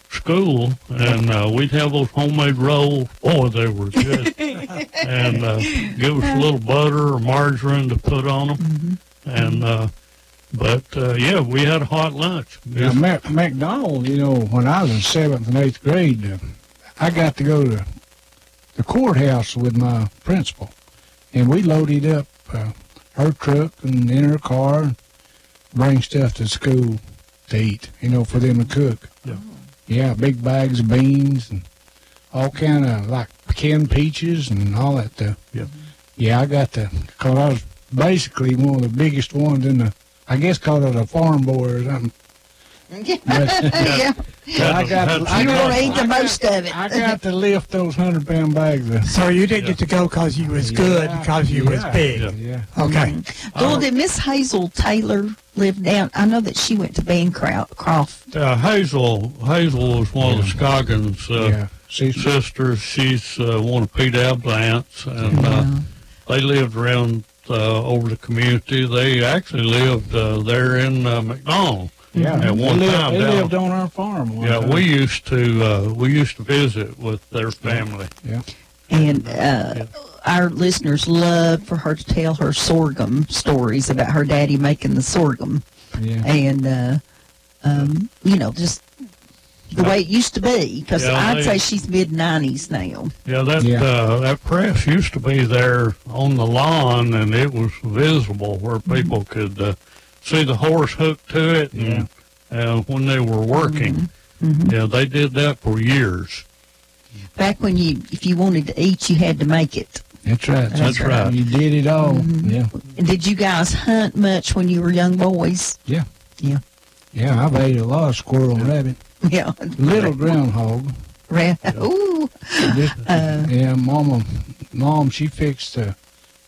school, and we'd have those homemade rolls. Boy, they were good. And give us a little butter or margarine to put on them. And yeah, we had a hot lunch. Now, McDonald, when I was in 7th and 8th grade, I got to go to the courthouse with my principal, and we loaded up her truck and in her car and bring stuff to school to eat, for them to cook. Yeah, big bags of beans and all kind of like canned peaches and all that stuff. Yeah, I got to, because I was basically one of the biggest ones in the, I guess called it a farm boy or something. I got to eat the most of it. I got to lift those 100-pound bags up. So you didn't get to go because you was good, because you was big. Okay. Well, did Miss Hazel Taylor live down? I know that she went to Bancroft. Hazel was one of the Scoggins sisters. She's one of P-Dab's aunts, and they lived around over the community. They actually lived there in McDonald. Yeah, at one time they lived on our farm. Time. We used to visit with their family. Yeah, and our listeners love for her to tell her sorghum stories about her daddy making the sorghum. Yeah, and just the way it used to be. Because I'd say she's mid-90s now. Yeah, that press used to be there on the lawn, and it was visible where people could. See the horse hooked to it, and when they were working, yeah, they did that for years. Back when if you wanted to eat, you had to make it. That's right. That's right. You did it all. Yeah. And did you guys hunt much when you were young boys? Yeah. Yeah. Yeah, I've ate a lot of squirrel and rabbit. Yeah. Little groundhog. Ooh. Yeah, Mom, she fixed a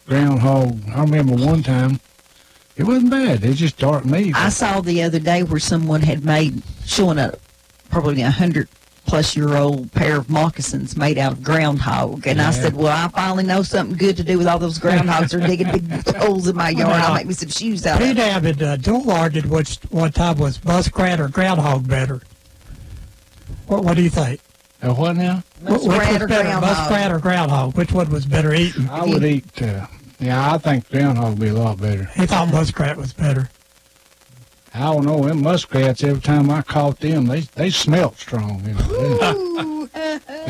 groundhog. I remember one time. It wasn't bad. It just dark meat. I saw the other day where someone had showing a probably 100-plus-year-old pair of moccasins made out of groundhog. And I said, well, I finally know something good to do with all those groundhogs. They're digging big holes in my yard. I'll make me some shoes out of it. P-Dab and Dual argued which one time was muskrat or groundhog better. What do you think? What now? Muskrat or groundhog? Which one was better eating? I would eat... I think groundhog would be a lot better. He thought muskrat was better. I don't know. Them muskrats, every time I caught them, they smelled strong. They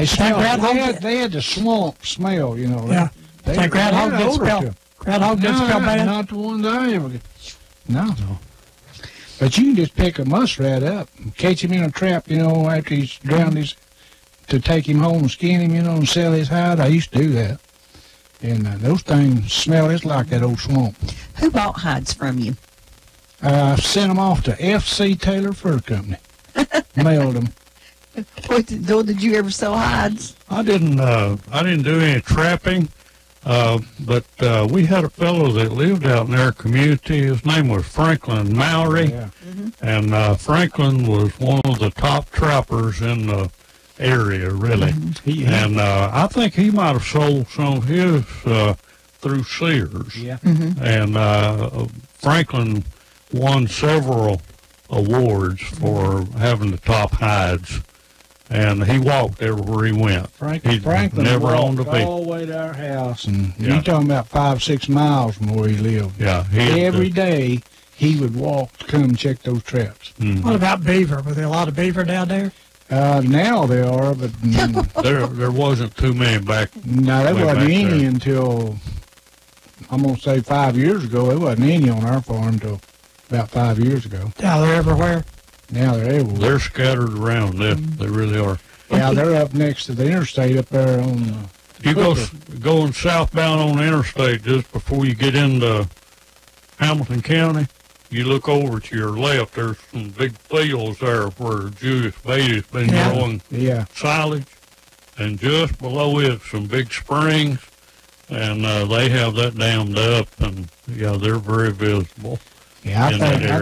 smelled. They had the swamp smell. Yeah. Groundhog didn't smell bad? Not the ones I ever get. No. But you can just pick a muskrat up and catch him in a trap, after he's drowned to take him home and skin him, and sell his hide. I used to do that. And those things smell just like that old swamp. Who bought hides from you? I sent them off to F.C. Taylor Fur Company. Mailed them. Did you ever sell hides? I didn't do any trapping, but we had a fellow that lived out in our community. His name was Franklin Mowry, and Franklin was one of the top trappers in the area, really. And I think he might have sold some of his through Sears. Yeah. And Franklin won several awards for having the top hides. And he walked everywhere he went. Franklin never owned a walked all the way to our house, and you're talking about 5-6 miles from where he lived. Yeah. Every day he would walk to come check those traps. What about beaver? Were there a lot of beaver down there? Now there are, but there wasn't too many back. No, there wasn't any until I'm gonna say 5 years ago. There wasn't any on our farm until about 5 years ago. Now they're everywhere. Now they're everywhere. They're scattered around. They really are. Yeah, they're up next to the interstate up there on. You going southbound on the interstate just before you get into Hamilton County. You look over to your left, there's some big fields there where Julius Beatty's been growing silage. And just below it, some big springs. and they have that dammed up, and yeah, they're very visible. Yeah, I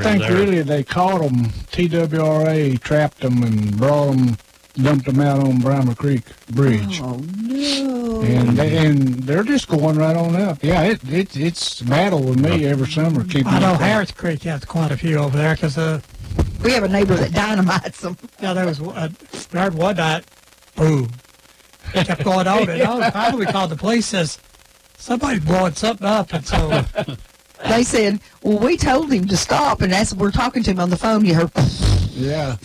think really they caught them. TWRA trapped them and brought them, dumped them out on Brahma Creek Bridge. Oh no! And they're just going right on up. Yeah, it's a battle with me every summer. I know Harris Creek has quite a few over there because we have a neighbor that dynamites them. Yeah, there was heard one night, boom, it kept going on and on. Finally, we called the police. Says somebody's blowing something up, and so. They said, well, we told him to stop, and as we're talking to him on the phone, you heard, yeah.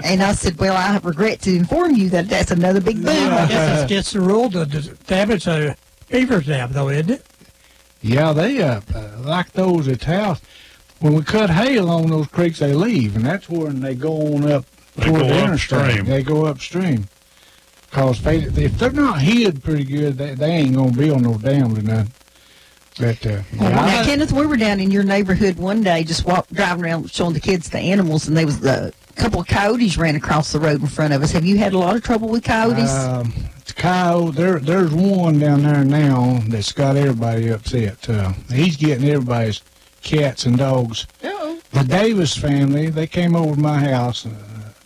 And I said, well, I regret to inform you that that's another big boom. I guess it's against the rule to damage a beaver dam, though, isn't it? Yeah, they, like those at house, when we cut hay along those creeks, they leave, and that's when they go on up toward the interstate. They go upstream. Because if they're not hid pretty good, they ain't going to build no dams or nothing. But, now, Kenneth, we were down in your neighborhood one day, just driving around showing the kids the animals, and there was a couple of coyotes ran across the road in front of us. Have you had a lot of trouble with coyotes? There's one down there now that's got everybody upset. He's getting everybody's cats and dogs. The Davis family, they came over to my house.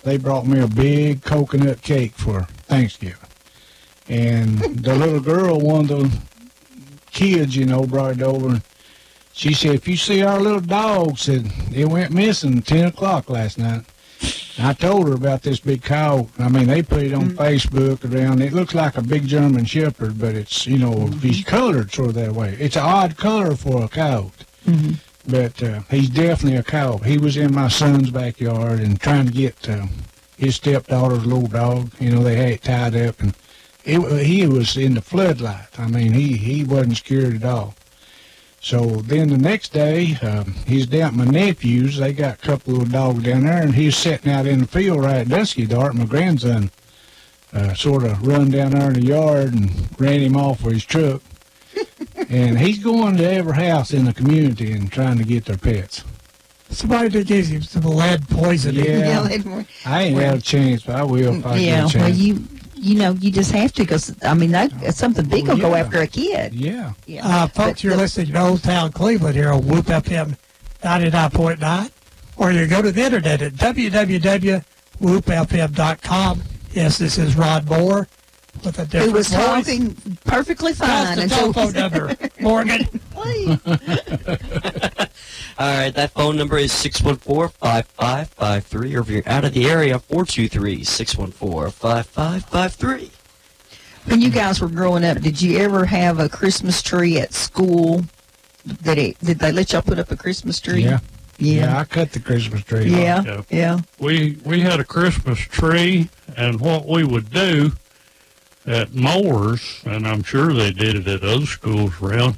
They brought me a big coconut cake for Thanksgiving. And the little girl, one of the kids, brought it over. And she said, if you see our little dog, said, it went missing 10 o'clock last night. And I told her about this big coyote. I mean, they put it on Facebook around. It looks like a big German Shepherd, but it's, he's colored sort of that way. It's an odd color for a coyote. But he's definitely a coyote. He was in my son's backyard and trying to get his stepdaughter's little dog. They had it tied up, and he was in the floodlight. I mean, he wasn't scared at all. So then the next day, he's down at my nephew's. They got a couple of dogs down there, and he was sitting out in the field right at dusky dark. My grandson sort of run down there in the yard and ran him off with his truck. And he's going to every house in the community and trying to get their pets. Somebody that gives him some lead poisoning. Yeah, I ain't had a chance, but I will if I get a chance. Well, you just have to, because, I mean, something big will go after a kid. Yeah. Folks, you're listening to Old Town Cleveland here on Whoop FM 99.9, or you go to the internet at www.whoopfm.com. Yes, this is Rod Moore with a different Who was voice. talking perfectly fine. That's the telephone number, Morgan. Please. All right, that phone number is 614-5553, or if you're out of the area, 423-614-5553. When you guys were growing up, did you ever have a Christmas tree at school? Did they let y'all put up a Christmas tree? Yeah, I cut the Christmas tree. Yeah. We had a Christmas tree, and what we would do at Moore's, and I'm sure they did it at other schools around,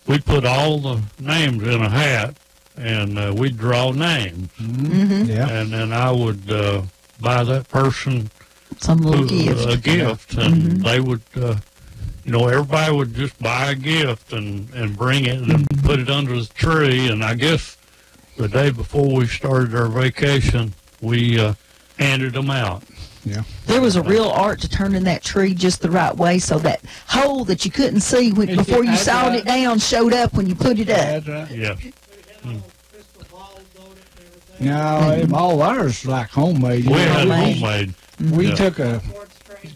we'd put all the names in a hat, and we'd draw names. Yeah. And then I would buy that person some little gift. A gift, and they would, everybody would just buy a gift and bring it and put it under the tree. And I guess the day before we started our vacation, we handed them out. Yeah. There was a real art to turning that tree just the right way so that hole that you couldn't see before you sawed it down showed up when you put it up. That's right. Yeah. No, all ours like homemade. We had homemade. We took a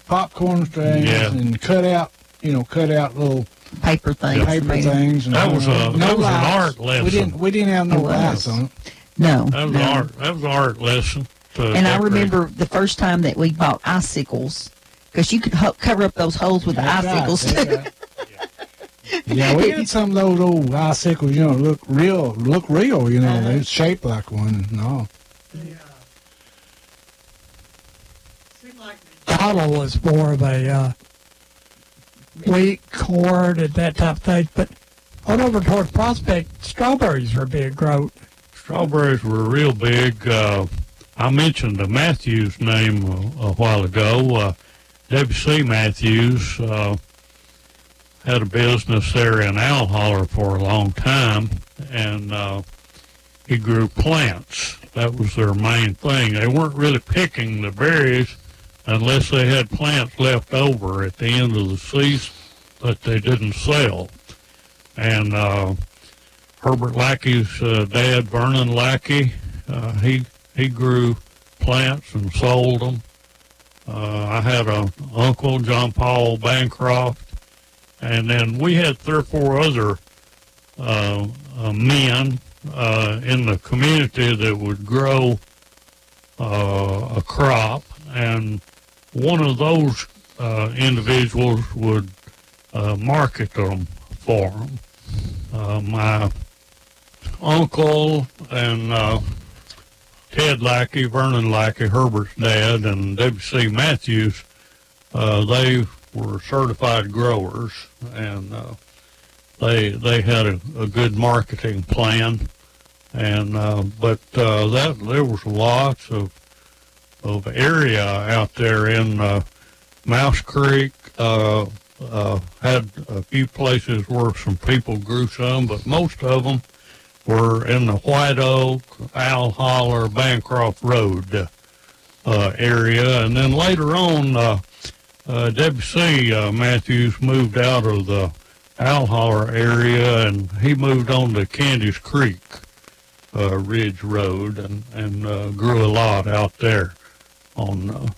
popcorn strings and cut out little paper things. And that was an art lesson. We didn't have no lights on it. No. That was an art lesson. And I remember the first time that we bought icicles, because you could cover up those holes with the icicles too. Right. Yeah, we had some of those old icicles, look real, they're shaped like one and all. Seemed like McDonald was more of a wheat, corn, and that type of thing, but on over toward Prospect, strawberries were being grown. Strawberries were real big. I mentioned Matthews' name a while ago. W.C. Matthews had a business there in Owl Holler for a long time, and he grew plants. That was their main thing. They weren't really picking the berries unless they had plants left over at the end of the season. but they didn't sell. And Herbert Lackey's dad, Vernon Lackey, he grew plants and sold them. I had an uncle, John Paul Bancroft, and then we had 3 or 4 other men in the community that would grow a crop, and one of those individuals would market them for them. My uncle and Ted Lackey, Vernon Lackey, Herbert's dad, and W.C. Matthews, they were certified growers, and they had a good marketing plan. And but there was lots of area out there in Mouse Creek. Had a few places where some people grew some, but most of them were in the White Oak, Owl Holler, Bancroft Road area. And then later on, W.C. Matthews moved out of the Owl Holler area, and he moved on to Candy's Creek Ridge Road, and grew a lot out there on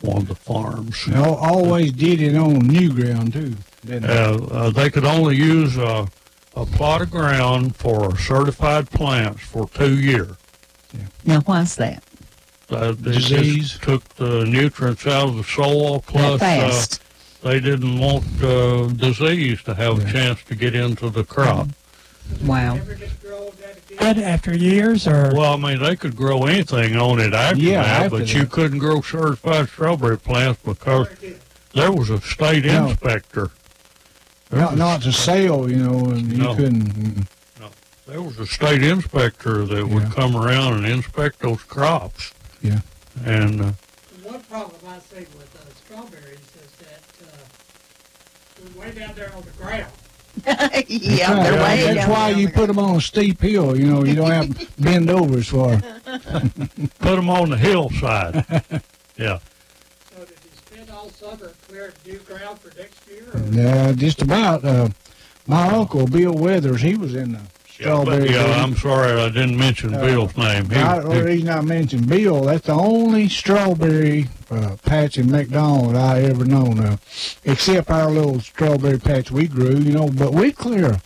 one of the farms. They always did it on new ground, too, didn't they? They could only use a plot of ground for certified plants for 2 years. Yeah. Now, why's that? They just took the nutrients out of the soil, plus they didn't want disease to have a chance to get into the crop. Wow. Good after years, or? Well, I mean, they could grow anything on it after that, but you couldn't grow certified strawberry plants because there was a state inspector. Not to sell, you know, and you couldn't. No, there was a state inspector that would come around and inspect those crops. Yeah. And one problem I see with strawberries is that they're way down there on the ground. That's why you put them on a steep hill. You know, you don't have to bend over as far. Put them on the hillside. Yeah. So did you spend all summer clearing new ground for next year? Yeah, just about. My uncle, Bill Weathers, he was in the strawberry. I'm sorry I didn't mention Bill's name. The reason I mentioned Bill, that's the only strawberry patch in McDonald I ever known of, except our little strawberry patch we grew, you know. But we'd clear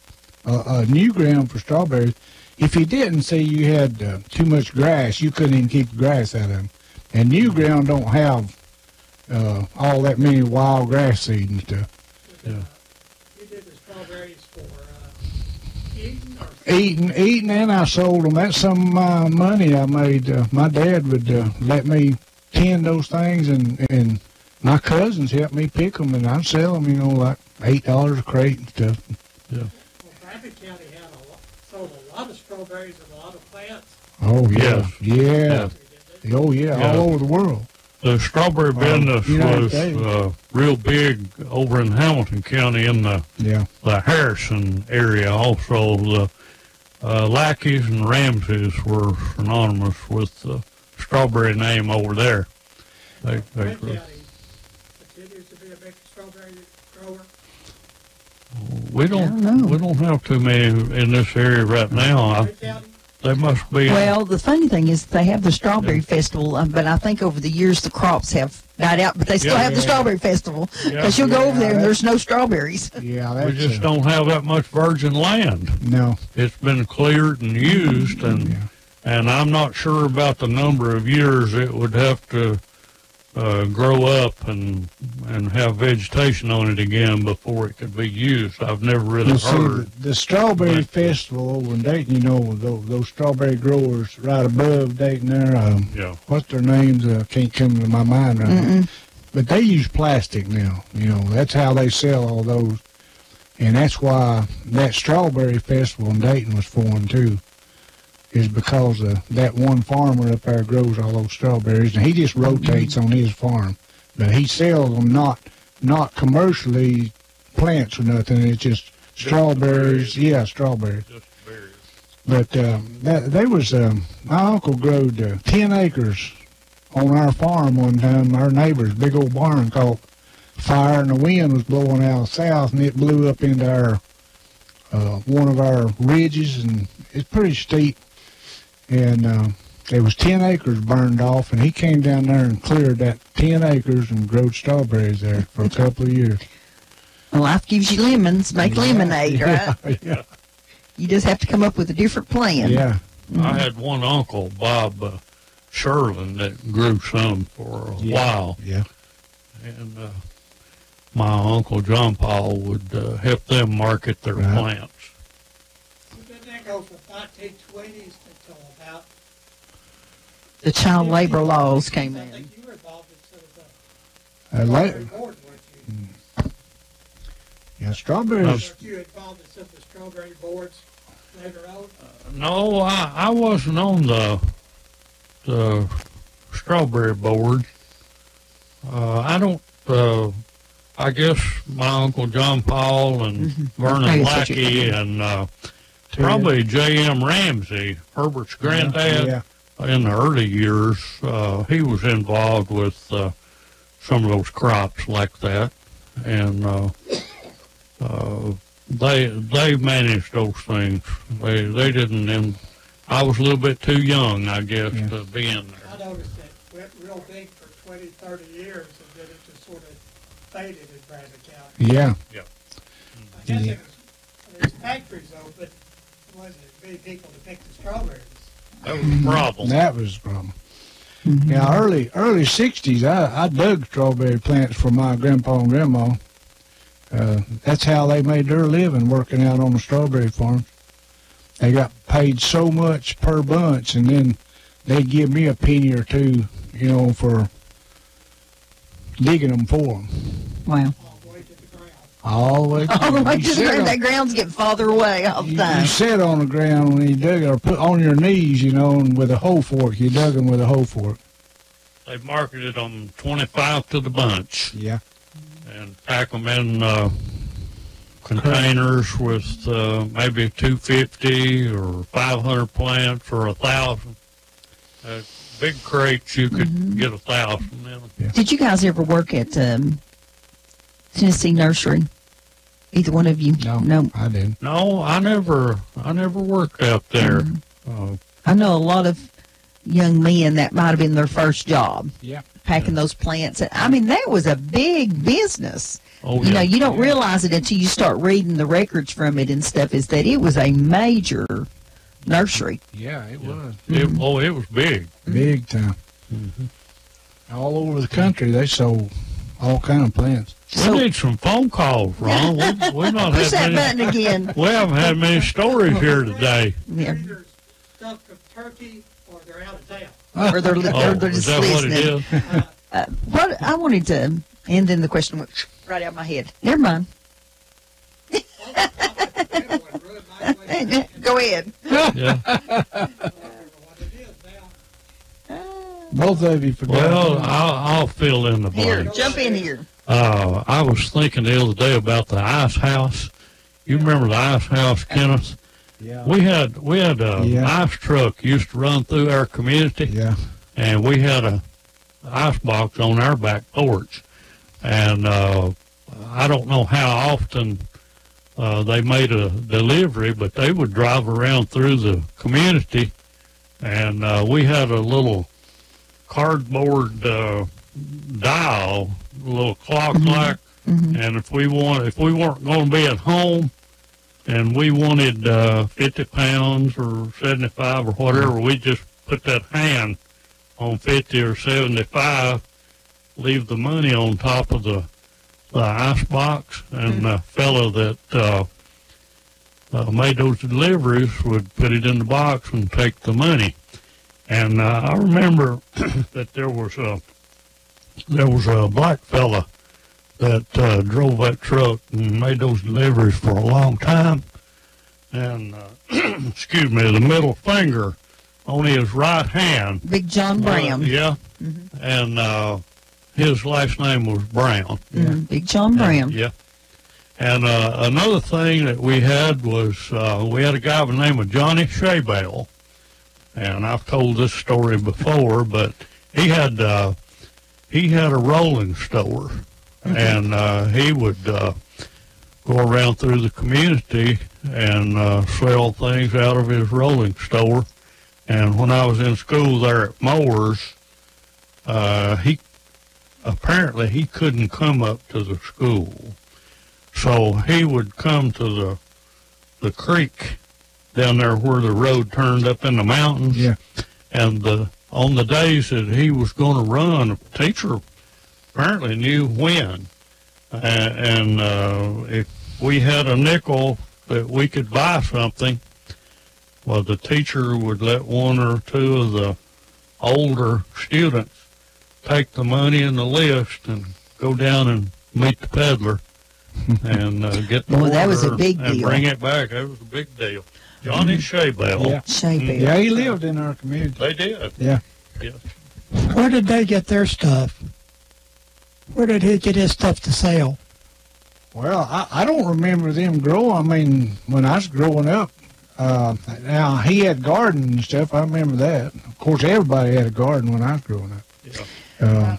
a new ground for strawberries. If you didn't say you had too much grass, you couldn't even keep the grass out of them. And new ground don't have all that many wild grass seed and stuff. Yeah. You did the strawberries for eating or eating, and I sold them. That's some of my money I made. My dad would let me tend those things, and my cousins helped me pick them, and I'd sell them, you know, like $8 a crate and stuff. Yeah. Well, Bradley County had sold a lot of strawberries and a lot of plants. Oh, yeah. Yeah. Oh, yeah, all over the world. The strawberry business was real big over in Hamilton County in the Harrison area. Also, the Lackeys and Ramseys were synonymous with the strawberry name over there. They grew. Continues to be a big strawberry grower. We don't have too many in this area right now. They must be. Well, the funny thing is they have the strawberry festival, but I think over the years the crops have died out, but they still have the strawberry festival. Because you'll go over there and there's no strawberries. Yeah, we just don't have that much virgin land. No. It's been cleared and used, and I'm not sure about the number of years it would have to grow up and have vegetation on it again before it could be used. I've never really heard. The Strawberry Festival over in Dayton, you know, those strawberry growers right above Dayton there, what's their names? Can't come to my mind right now. But they use plastic now, you know. That's how they sell all those. And that's why that Strawberry Festival in Dayton was formed, too, is because that one farmer up there grows all those strawberries, and he just rotates on his farm. But he sells them not commercially plants or nothing. It's just strawberries. Yeah, strawberries. Just berries. But there was my uncle growed 10 acres on our farm one time. Our neighbor's big old barn caught fire, and the wind was blowing out south, and it blew up into our one of our ridges, and it's pretty steep. And there was 10 acres burned off, and he came down there and cleared that 10 acres and growed strawberries there for a couple of years. Well, life gives you lemons, make lemonade, right? Yeah. You just have to come up with a different plan. Yeah. I had one uncle, Bob Sherlin, that grew some for a while. Yeah. And my Uncle John Paul would help them market their plants. So didn't that go from 1920s until about... The child labor laws came in. I think you were involved in some of the Later. board, weren't you? Yeah, strawberries. Weren't you involved in some of the strawberry boards later on? No, I wasn't on the strawberry board. I don't. I guess my Uncle John Paul and Vernon Lackey and probably J.M. Ramsey, Herbert's granddad, in the early years, he was involved with some of those crops like that, and they managed those things. They didn't. I was a little bit too young, I guess, to be in there. I noticed that went real big for 20, 30 years, and then it just sort of faded in Brazos County. Yeah. Yeah. I guess it was, there's factories open. It wasn't many people to pick the strawberries. That was the problem. That was the problem. Yeah, early 60s, I dug strawberry plants for my grandpa and grandma. That's how they made their living, working out on the strawberry farms. They got paid so much per bunch, and then they'd give me a penny or two, for digging them for them. Wow. All the way to the ground. All the way to the ground. That ground's getting farther away all the time. You sat on the ground when you dug it, or put on your knees, and with a hoe fork. You dug them with a hoe fork. They marketed them 25 to the bunch. Yeah. And pack them in containers with maybe 250 or 500 plants or 1,000. Big crates, you could get 1,000 in them. Yeah. Did you guys ever work at Tennessee Nursery? Either one of you? No, I didn't. No, I never worked out there. I know a lot of young men that might have been their first job. Yeah. Packing those plants. I mean, that was a big business. Oh, you know, you don't realize it until you start reading the records from it and stuff, is that it was a major nursery. Yeah, it was. It was big. Big time. All over the country, they sold all kind of plants. We need some phone calls, Ron. We're not Push that button again. We haven't had many stories here today. Yeah. Either stuff from Turkey or they're out of town. Or they're Is just that what it listening. is? What I wanted to, and then the question went right out of my head. Never mind. Go ahead. Yeah. Both of you forgot. Well, I'll fill in the Here, blanks. jump in here. I was thinking the other day about the ice house. You remember the ice house, Kenneth? Yeah. We had a ice truck used to run through our community. Yeah. And we had a ice box on our back porch. And I don't know how often they made a delivery, but they would drive around through the community. And we had a little cardboard dial, a little clock-like. And if we weren't going to be at home, and we wanted 50 pounds or 75 or whatever, we just put that hand on 50 or 75, leave the money on top of the ice box, and the fellow that made those deliveries would put it in the box and take the money. And I remember that there was a black fella that drove that truck and made those deliveries for a long time. And, excuse me, the middle finger on his right hand. Big John Brown. Yeah. And his last name was Brown. Big John Brown. Yeah. And another thing that we had was we had a guy by the name of Johnny Shaybell. And I've told this story before, but he had a rolling store. and he would go around through the community and sell things out of his rolling store. And when I was in school there at Moores, he couldn't come up to the school, so he would come to the creek down there where the road turned up in the mountains. Yeah. And on the days that he was going to run, a teacher apparently knew when. And if we had a nickel that we could buy something, well, the teacher would let one or two of the older students take the money in the list and go down and meet the peddler and get the Well, that was a order big and deal. bring it back. That was a big deal. Johnny Shaybell. Yeah. Shaybell. Yeah, he lived in our community. They did. Yeah. Yes. Where did they get their stuff? Where did he get his stuff to sell? Well, I don't remember them growing. I mean, when I was growing up, now he had gardens and stuff. I remember that. Of course, everybody had a garden when I was growing up. Yeah.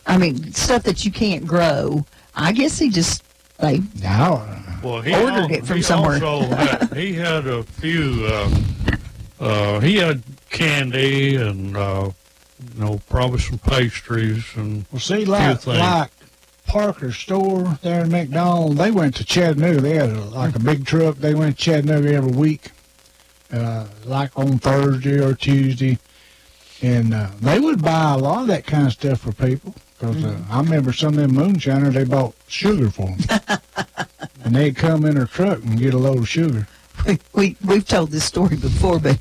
I mean, stuff that you can't grow. I guess he just, they Well, he ordered it from he somewhere. Also he had a few. He had candy and probably some pastries and Well, see, a few like things. Parker's store there in McDonald, they went to Chattanooga. They had a big truck. They went to Chattanooga every week, like on Thursday or Tuesday. And they would buy a lot of that kind of stuff for people. Because I remember some of them moonshiners, they bought sugar for them. And they'd come in their truck and get a load of sugar. We've told this story before, but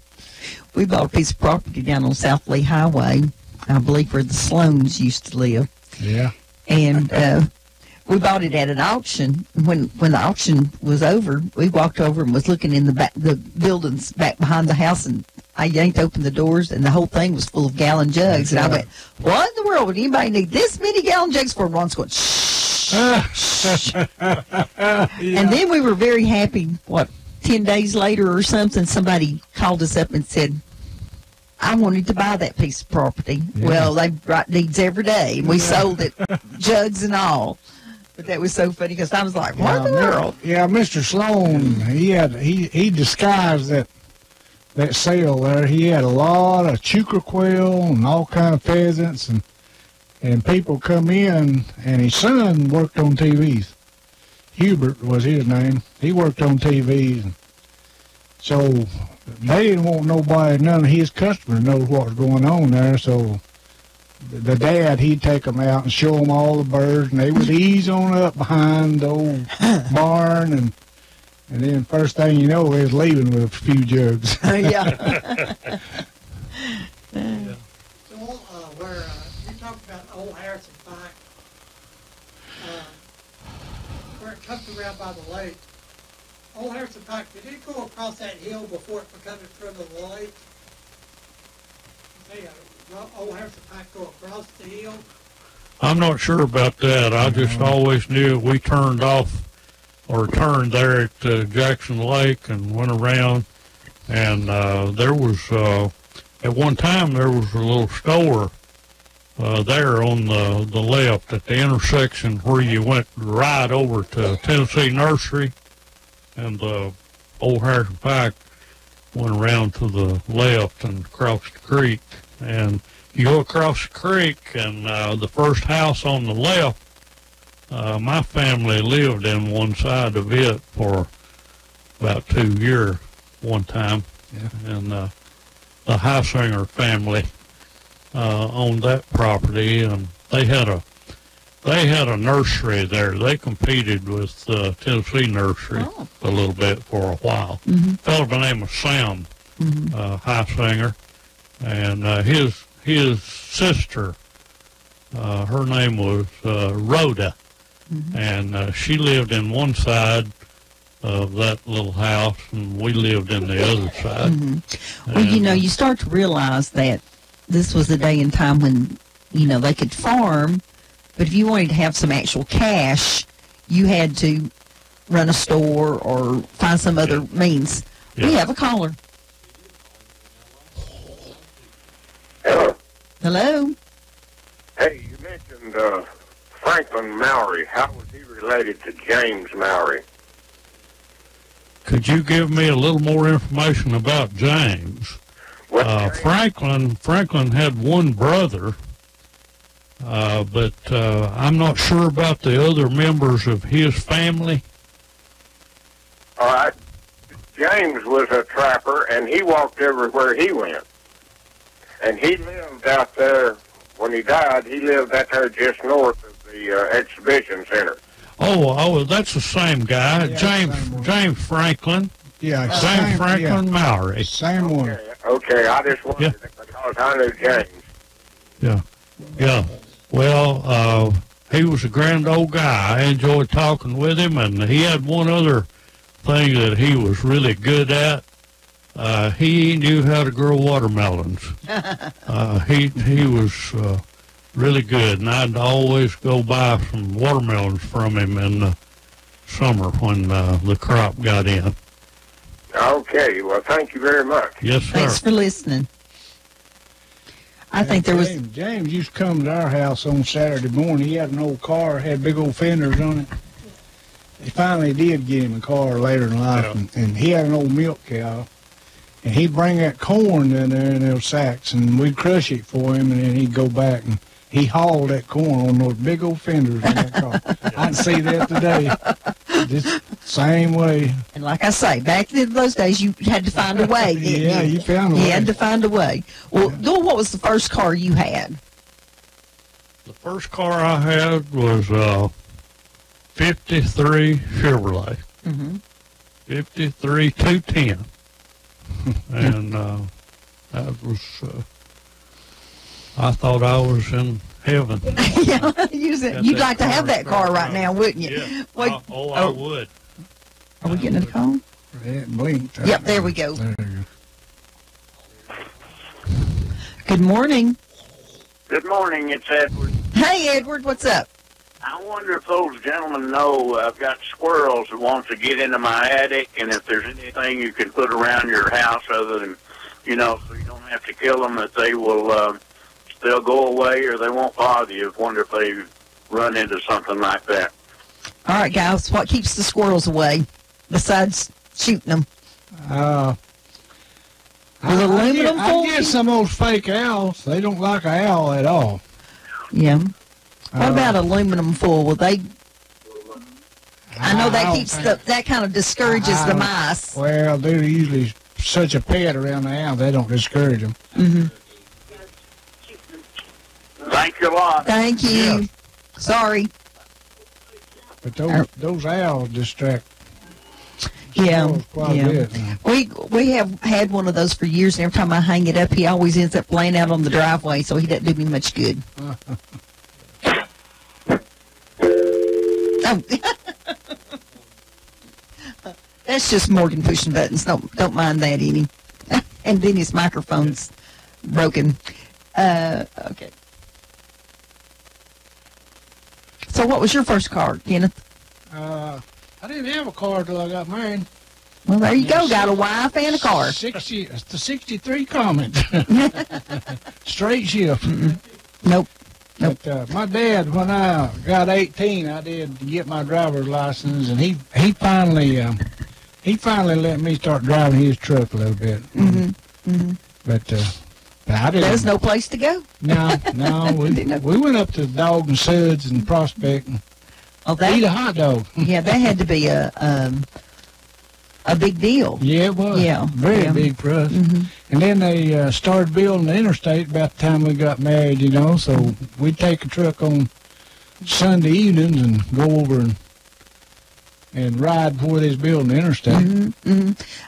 we bought a piece of property down on South Lee Highway, I believe where the Sloans used to live. Yeah. And we bought it at an auction. When the auction was over, we walked over and was looking in the buildings back behind the house, and I yanked open the doors, and the whole thing was full of gallon jugs. And I went, "What in the world would anybody need this many gallon jugs for?" Ron's going, "Shh." And then we were very happy. 10 days later or something, somebody called us up and said, I wanted to buy that piece of property. Yeah. Well, they write deeds every day, and we sold it, jugs and all. But that was so funny because I was like, what in the world? Yeah, Mr. Sloan, he disguised that sale there. He had a lot of chukar quail and all kind of pheasants, and people come in, and his son worked on TVs. Hubert was his name. He worked on TVs. And so they didn't want none of his customers know what was going on there. So the dad, he'd take them out and show them all the birds, and they would ease on up behind the old barn, and then first thing you know, they was leaving with a few jugs. Yeah. So, where you talked about Old Harrison Pike, where it comes around by the lake. Old Harrison Pike, did it go across that hill before it becomes in front of the lake? See, Old Harrison Pike go across the hill? I'm not sure about that. I just always knew we turned off or turned there at Jackson Lake and went around, and there was at one time there was a little store there on the left at the intersection where you went right over to Tennessee Nursery, and Old Harrison Pike went around to the left and across the creek. And you go across the creek, and the first house on the left, my family lived in one side of it for about 2 years one time. Yeah. And the Highsinger family owned that property, and they had a nursery there. They competed with Tennessee Nursery a little bit for a while. Mm-hmm. A fellow by the name of Sam Highsinger, and his sister, her name was Rhoda, and she lived in one side of that little house, and we lived in the other side. Mm-hmm. Well, you start to realize that this was a day and time when, they could farm, but if you wanted to have some actual cash, you had to run a store or find some other means. Yeah. We have a caller. Hello. Hello. Hey, you mentioned Franklin Mowry, how was he related to James Mowry? Could you give me a little more information about James? Franklin had one brother, but I'm not sure about the other members of his family. All right. James was a trapper, and he walked everywhere he went. And he lived out there, when he died, he lived out there just north of the exhibition center. Oh, that's the same guy, Yeah, James Franklin. Yeah, James Franklin Mowry. Same one. Okay, I just wondered because I knew James. Yeah. Well, he was a grand old guy. I enjoyed talking with him, and he had one other thing that he was really good at. He knew how to grow watermelons. He was really good, and I'd always go buy some watermelons from him in the summer when the crop got in. Okay, well, thank you very much. Yes, sir. Thanks for listening. I think there was... James used to come to our house on Saturday morning. He had an old car, had big old fenders on it. He finally did get him a car later in life, and he had an old milk cow. And he'd bring that corn in there in those sacks, and we'd crush it for him, and then he'd go back, and he hauled that corn on those big old fenders in that car. I can see that today. Just same way. And like I say, back in those days, you had to find a way. Yeah, you found a way. You had to find a way. Well, Bill, what was the first car you had? The first car I had was a 53 Chevrolet. Mm-hmm. 53 210. And that was, I thought I was in heaven. Yeah, you'd like to have that car right now, wouldn't you? Yeah. Wait, I would. Are we getting a call? It blinked. Yep, there we go. There you go. Good morning. Good morning, it's Edward. Hey, Edward, what's up? I wonder if those gentlemen know I've got squirrels that want to get into my attic, and if there's anything you can put around your house other than, so you don't have to kill them, that they will, they'll go away or they won't bother you. I wonder if they run into something like that. All right, guys, what keeps the squirrels away besides shooting them? Aluminum foil? I get some of those fake owls. They don't like an owl at all. Yeah. What about aluminum foil? Will they? I know that keeps that kind of discourages the mice. Well, they're usually such a pet around the owl, they don't discourage them. Mm-hmm. Thank you a lot. Thank you. Yeah. Sorry. But those owls distract. Yeah, quite a bit. We have had one of those for years, and every time I hang it up, he always ends up laying out on the driveway, so he doesn't do me much good. Oh. That's just Morgan pushing buttons. Don't mind that any. And then his microphone's broken. Okay. So what was your first car, Kenneth? I didn't have a car till I got married. Well, there you go. Got a wife and a car. It's the 63 Comet. Straight shift. Nope. But my dad, when I got 18, I did get my driver's license, and he finally let me start driving his truck a little bit. But I didn't. There's no place to go. No, we went up to Dog and Suds and Prospect and eat a hot dog. Yeah, that had to be a big deal. Yeah, it was. Yeah, very big for us. And then they started building the interstate about the time we got married, so we'd take a truck on Sunday evenings and go over and ride before they was building the interstate.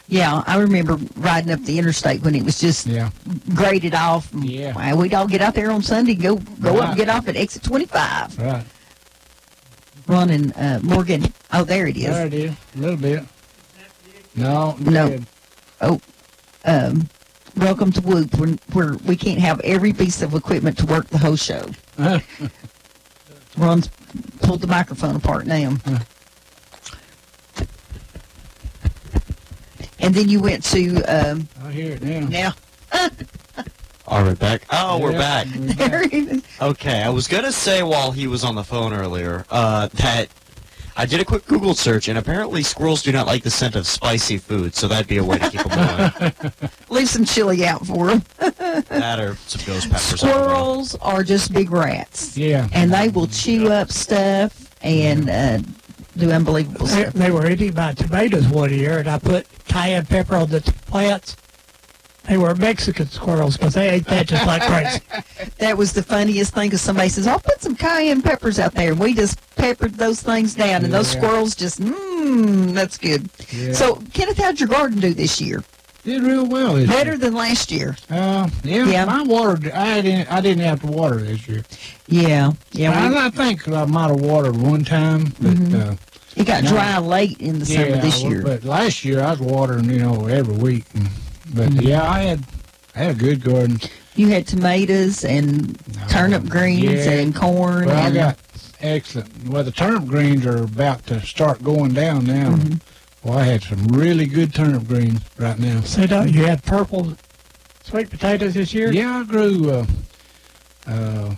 Yeah, I remember riding up the interstate when it was just graded off. Yeah. Well, we'd all get out there on Sunday, go up and get off at exit 25. Right. Running Morgan. Oh, there it is. There it is. A little bit. No. Oh, welcome to Whoop, where we can't have every piece of equipment to work the whole show. Ron's pulled the microphone apart now. And then you went to... I hear it now. Are we back? Oh, we're back. There he is. Okay, I was going to say while he was on the phone earlier that I did a quick Google search, and apparently squirrels do not like the scent of spicy food, so that'd be a way to keep them away. Leave some chili out for them. That or some ghost peppers. Squirrels are just big rats. Yeah. And they will chew up stuff and do unbelievable stuff. They were eating my tomatoes one year, and I put cayenne pepper on the plants. They were Mexican squirrels because they ate that just like crazy. That was the funniest thing because somebody says, I'll put some cayenne peppers out there. And we just peppered those things down, and those squirrels just, that's good. Yeah. So, Kenneth, how'd your garden do this year? Did real well this Better year. than last year. Yeah. My water, I didn't have to water this year. Yeah. I think I might have watered one time, but it got dry late in the summer this year. But last year I was watering, every week. But I had a good garden. You had tomatoes and turnip greens and corn. Well, I got excellent. Well, the turnip greens are about to start going down now. Well, I had some really good turnip greens right now. So you had purple sweet potatoes this year? Yeah, I grew. I'm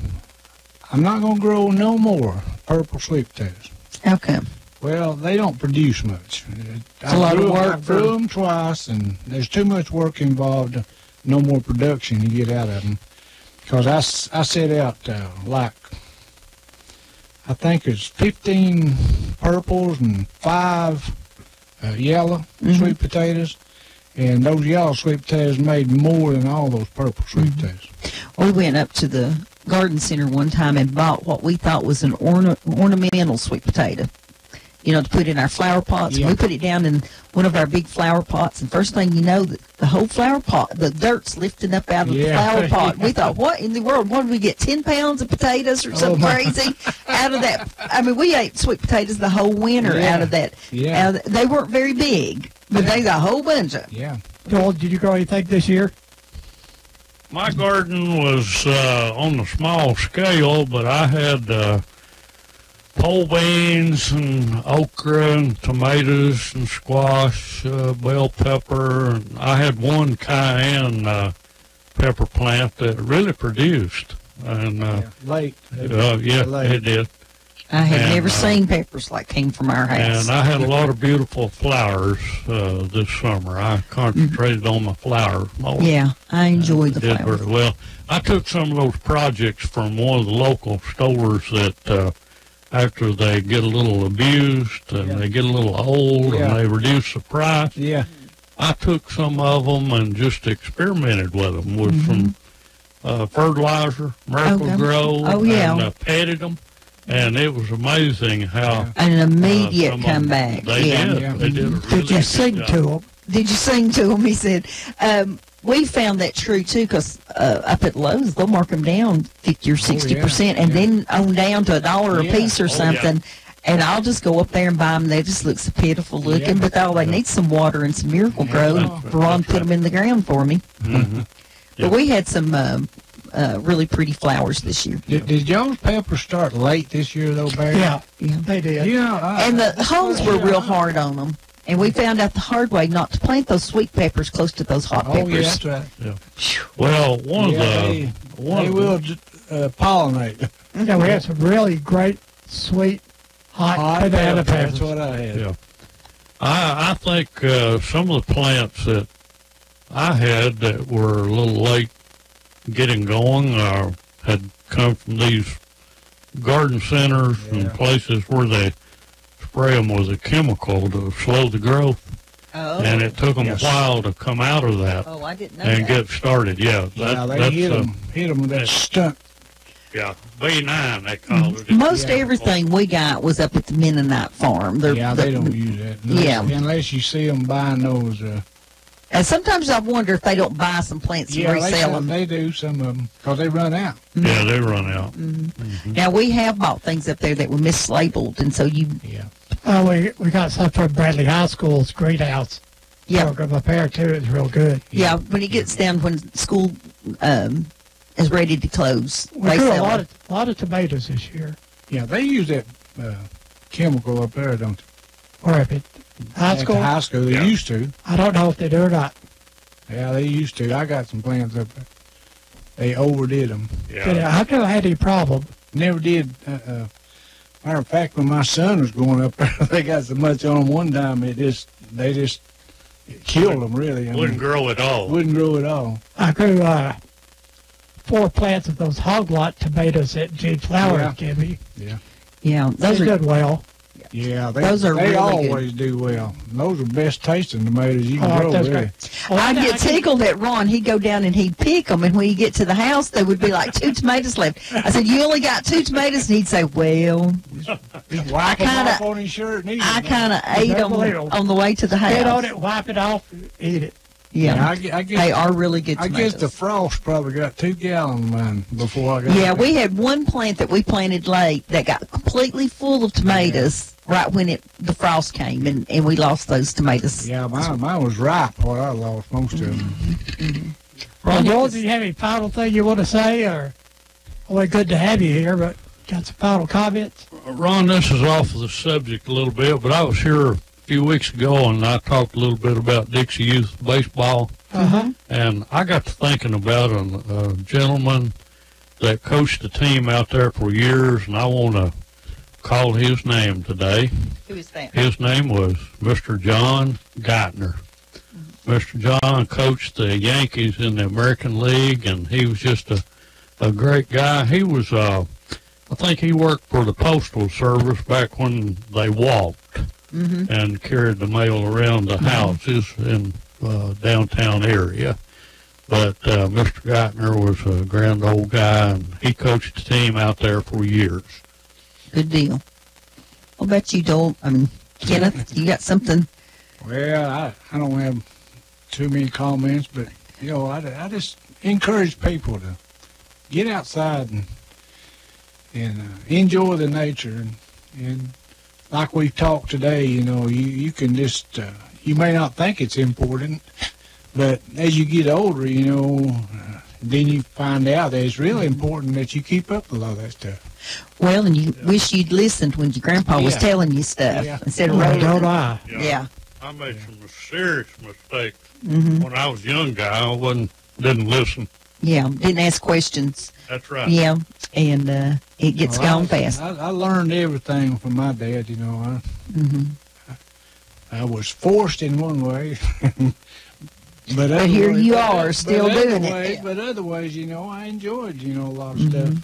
not going to grow no more purple sweet potatoes. How come? Well, they don't produce much. It's a lot of work. I grew them twice, and there's too much work involved. No more production you get out of them. Because I set out I think it's 15 purples and 5 yellow sweet potatoes. And those yellow sweet potatoes made more than all those purple sweet potatoes. We went up to the garden center one time and bought what we thought was an ornamental sweet potato. To put in our flower pots. Yeah. We put it down in one of our big flower pots, and first thing you know, the whole flower pot, the dirt's lifting up out of the flower pot. We thought, what in the world? What did we get, 10 pounds of potatoes or something crazy out of that? I mean, we ate sweet potatoes the whole winter out of that. Yeah. They weren't very big, but they got a whole bunch of them. Yeah. Joel, did you grow anything this year? My garden was on the small scale, but I had pole beans and okra and tomatoes and squash, bell pepper. And I had one cayenne pepper plant that really produced. And late. it did. I had never seen peppers like came from our house. And I had a lot of beautiful flowers this summer. I concentrated on my flowers more. Yeah, I enjoyed the Did flowers. very well. I took some of those projects from one of the local stores that after they get a little abused and they get a little old and they reduce the price. Yeah. I took some of them and just experimented with them with some fertilizer, Miracle Grow, and petted them. And it was amazing how an immediate comeback. They did. They did a really Did you sing good to job. them? Did you sing to them? He said. We found that true, too, because up at Lowe's, they'll mark them down 50 or 60%, and then on down to $1 a piece or something. And I'll just go up there and buy them. They just look so pitiful looking, but they need some water and some Miracle Grow. Ron put them in the ground for me. But we had some really pretty flowers this year. Did y'all's peppers start late this year, though, Barry? Yeah, they did. Yeah. And the holes were real hard on them. And we found out the hard way not to plant those sweet peppers close to those hot peppers. Oh, yeah, that's right. Yeah. Well, they will pollinate. Yeah, we had some really great, sweet, hot banana peppers. That's what I had. Yeah. I think some of the plants that I had that were a little late getting going had come from these garden centers and places where they spray them with a chemical to slow the growth. Oh. And it took them a while to come out of that. Oh, I didn't know and that. get started. Yeah, They hit them with that stunt. Yeah, B9 they call it. Most everything we got was up at the Mennonite farm. They don't use that. Unless you see them buying those. And sometimes I wonder if they don't buy some plants and resell them. They do, some of them, because they run out. Yeah, they run out. Now, we have bought things up there that were mislabeled, and so you... We got some from Bradley High School's greenhouse program up there, too. It's real good. Yeah, when it gets down, when school is ready to close, We they grew sell a them. lot of tomatoes this year. Yeah, they use that chemical up there, don't they? Or if it high school? High school, they used to. I don't know if they do or not. Yeah, they used to. I got some plants up there. They overdid them. Yeah. I've never had any problem. Never did. Matter of fact, when my son was growing up there, they got so much on them one time, they just killed them, really. Wouldn't grow at all. Wouldn't grow at all. I grew 4 plants of those hog lot tomatoes that Gene Flowers gave me. Yeah. Yeah, those are good. Well. Yeah, they really always do well. Those are best tasting tomatoes you can grow, really. Well, I'd get tickled at Ron. He'd go down and he'd pick them, and when you get to the house, there would be like 2 tomatoes left. I said, "You only got 2 tomatoes?" And he'd say, "Well, I kind of on his shirt. I kind of ate them on the way to the house. Get on it, wipe it off, and eat it." Yeah, I guess, they are really good tomatoes. I guess the frost probably got 2 gallons of mine before I got Yeah, we had one plant that we planted late that got completely full of tomatoes right when the frost came, and we lost those tomatoes. Yeah, mine was ripe when I lost most of them. Well, Joel, do you have any final thing you want to say? Or only good to have you here, but got some final comments? Ron, this is off of the subject a little bit, but I was here a few weeks ago, and I talked a little bit about Dixie Youth Baseball. And I got to thinking about a gentleman that coached the team out there for years, and I want to call his name today. Who is that? His name was Mr. John Geithner. Mr. John coached the Yankees in the American League, and he was just a great guy. He was, I think he worked for the Postal Service back when they walked and carried the mail around the houses in downtown area. But Mr. Geithner was a grand old guy, and he coached the team out there for years. Good deal. What about you, Joel? Kenneth, you got something? Well, I don't have too many comments, but, I just encourage people to get outside and enjoy the nature. And like we've talked today, you can just, you may not think it's important, but as you get older, then you find out that it's really important that you keep up with all that stuff. Well, and you wish you'd listened when your grandpa was telling you stuff instead of rolling. Don't I? Yeah. I made some serious mistakes. When I was a young guy, I didn't listen. Yeah, didn't ask questions. That's right. Yeah, and it gets gone fast. I learned everything from my dad, I was forced in one way. But here you are, still doing it. But other ways, I enjoyed, a lot of stuff.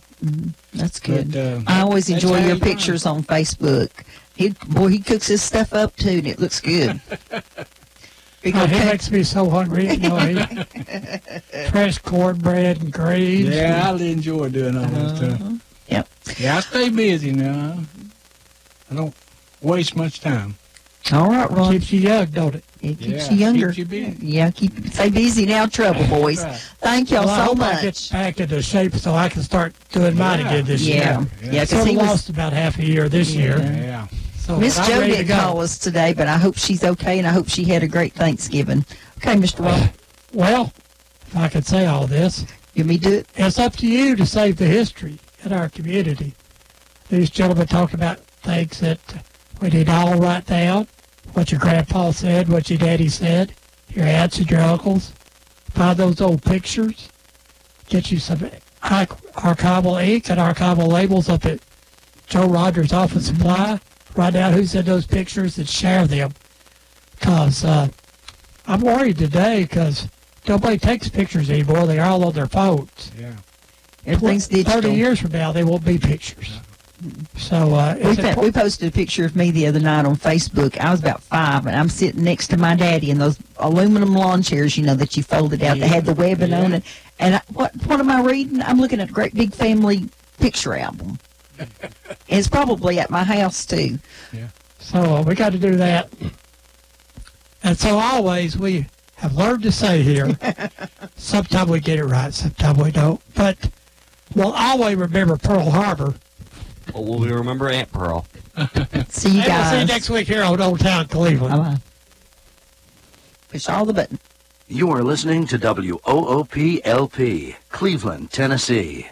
That's good. I always enjoy your pictures on Facebook. He cooks his stuff up, too, and it looks good. He makes me so hungry. Fresh cornbread and greens. Yeah, I enjoy doing all that stuff. Yep. Yeah, I stay busy now. I don't waste much time. All right, Ron. Keeps you young, don't it? It keeps you younger. Keeps you busy. Yeah, stay busy now, trouble, boys. Right. Thank y'all I so hope much. I get back into shape so I can start doing mine again this year. Yeah, So because I lost about half a year this year. Yeah. So Miss I'm Jo ready to didn't go. call us today, but I hope she's okay, and I hope she had a great Thanksgiving. Okay, Mr. Ron. Well, if I could say all this, You want me to do it? it's up to you to save the history in our community. These gentlemen talked about things that we need to all write down. What your grandpa said, what your daddy said, your aunts and your uncles. Find those old pictures. Get you some archival ink and archival labels up at Joe Rogers' Office Supply. Write down who's in those pictures and share them. Because I'm worried today because nobody takes pictures anymore. They're all on their phones. Yeah. Everything's digital. 30 years from now, they won't be pictures. So we posted a picture of me the other night on Facebook. I was about 5, and I'm sitting next to my daddy in those aluminum lawn chairs, that you folded out that had the webbing on it. And what am I reading? I'm looking at a great big family picture album. And it's probably at my house, too. Yeah. So we got to do that. And so always we have learned to say here, sometimes we get it right, sometimes we don't. But we'll always remember Pearl Harbor. Well, will we remember Aunt Pearl? See you And we'll guys. see you next week here on Old Town Cleveland. Bye-bye. Push all the buttons. You are listening to WOOP-LP, Cleveland, Tennessee.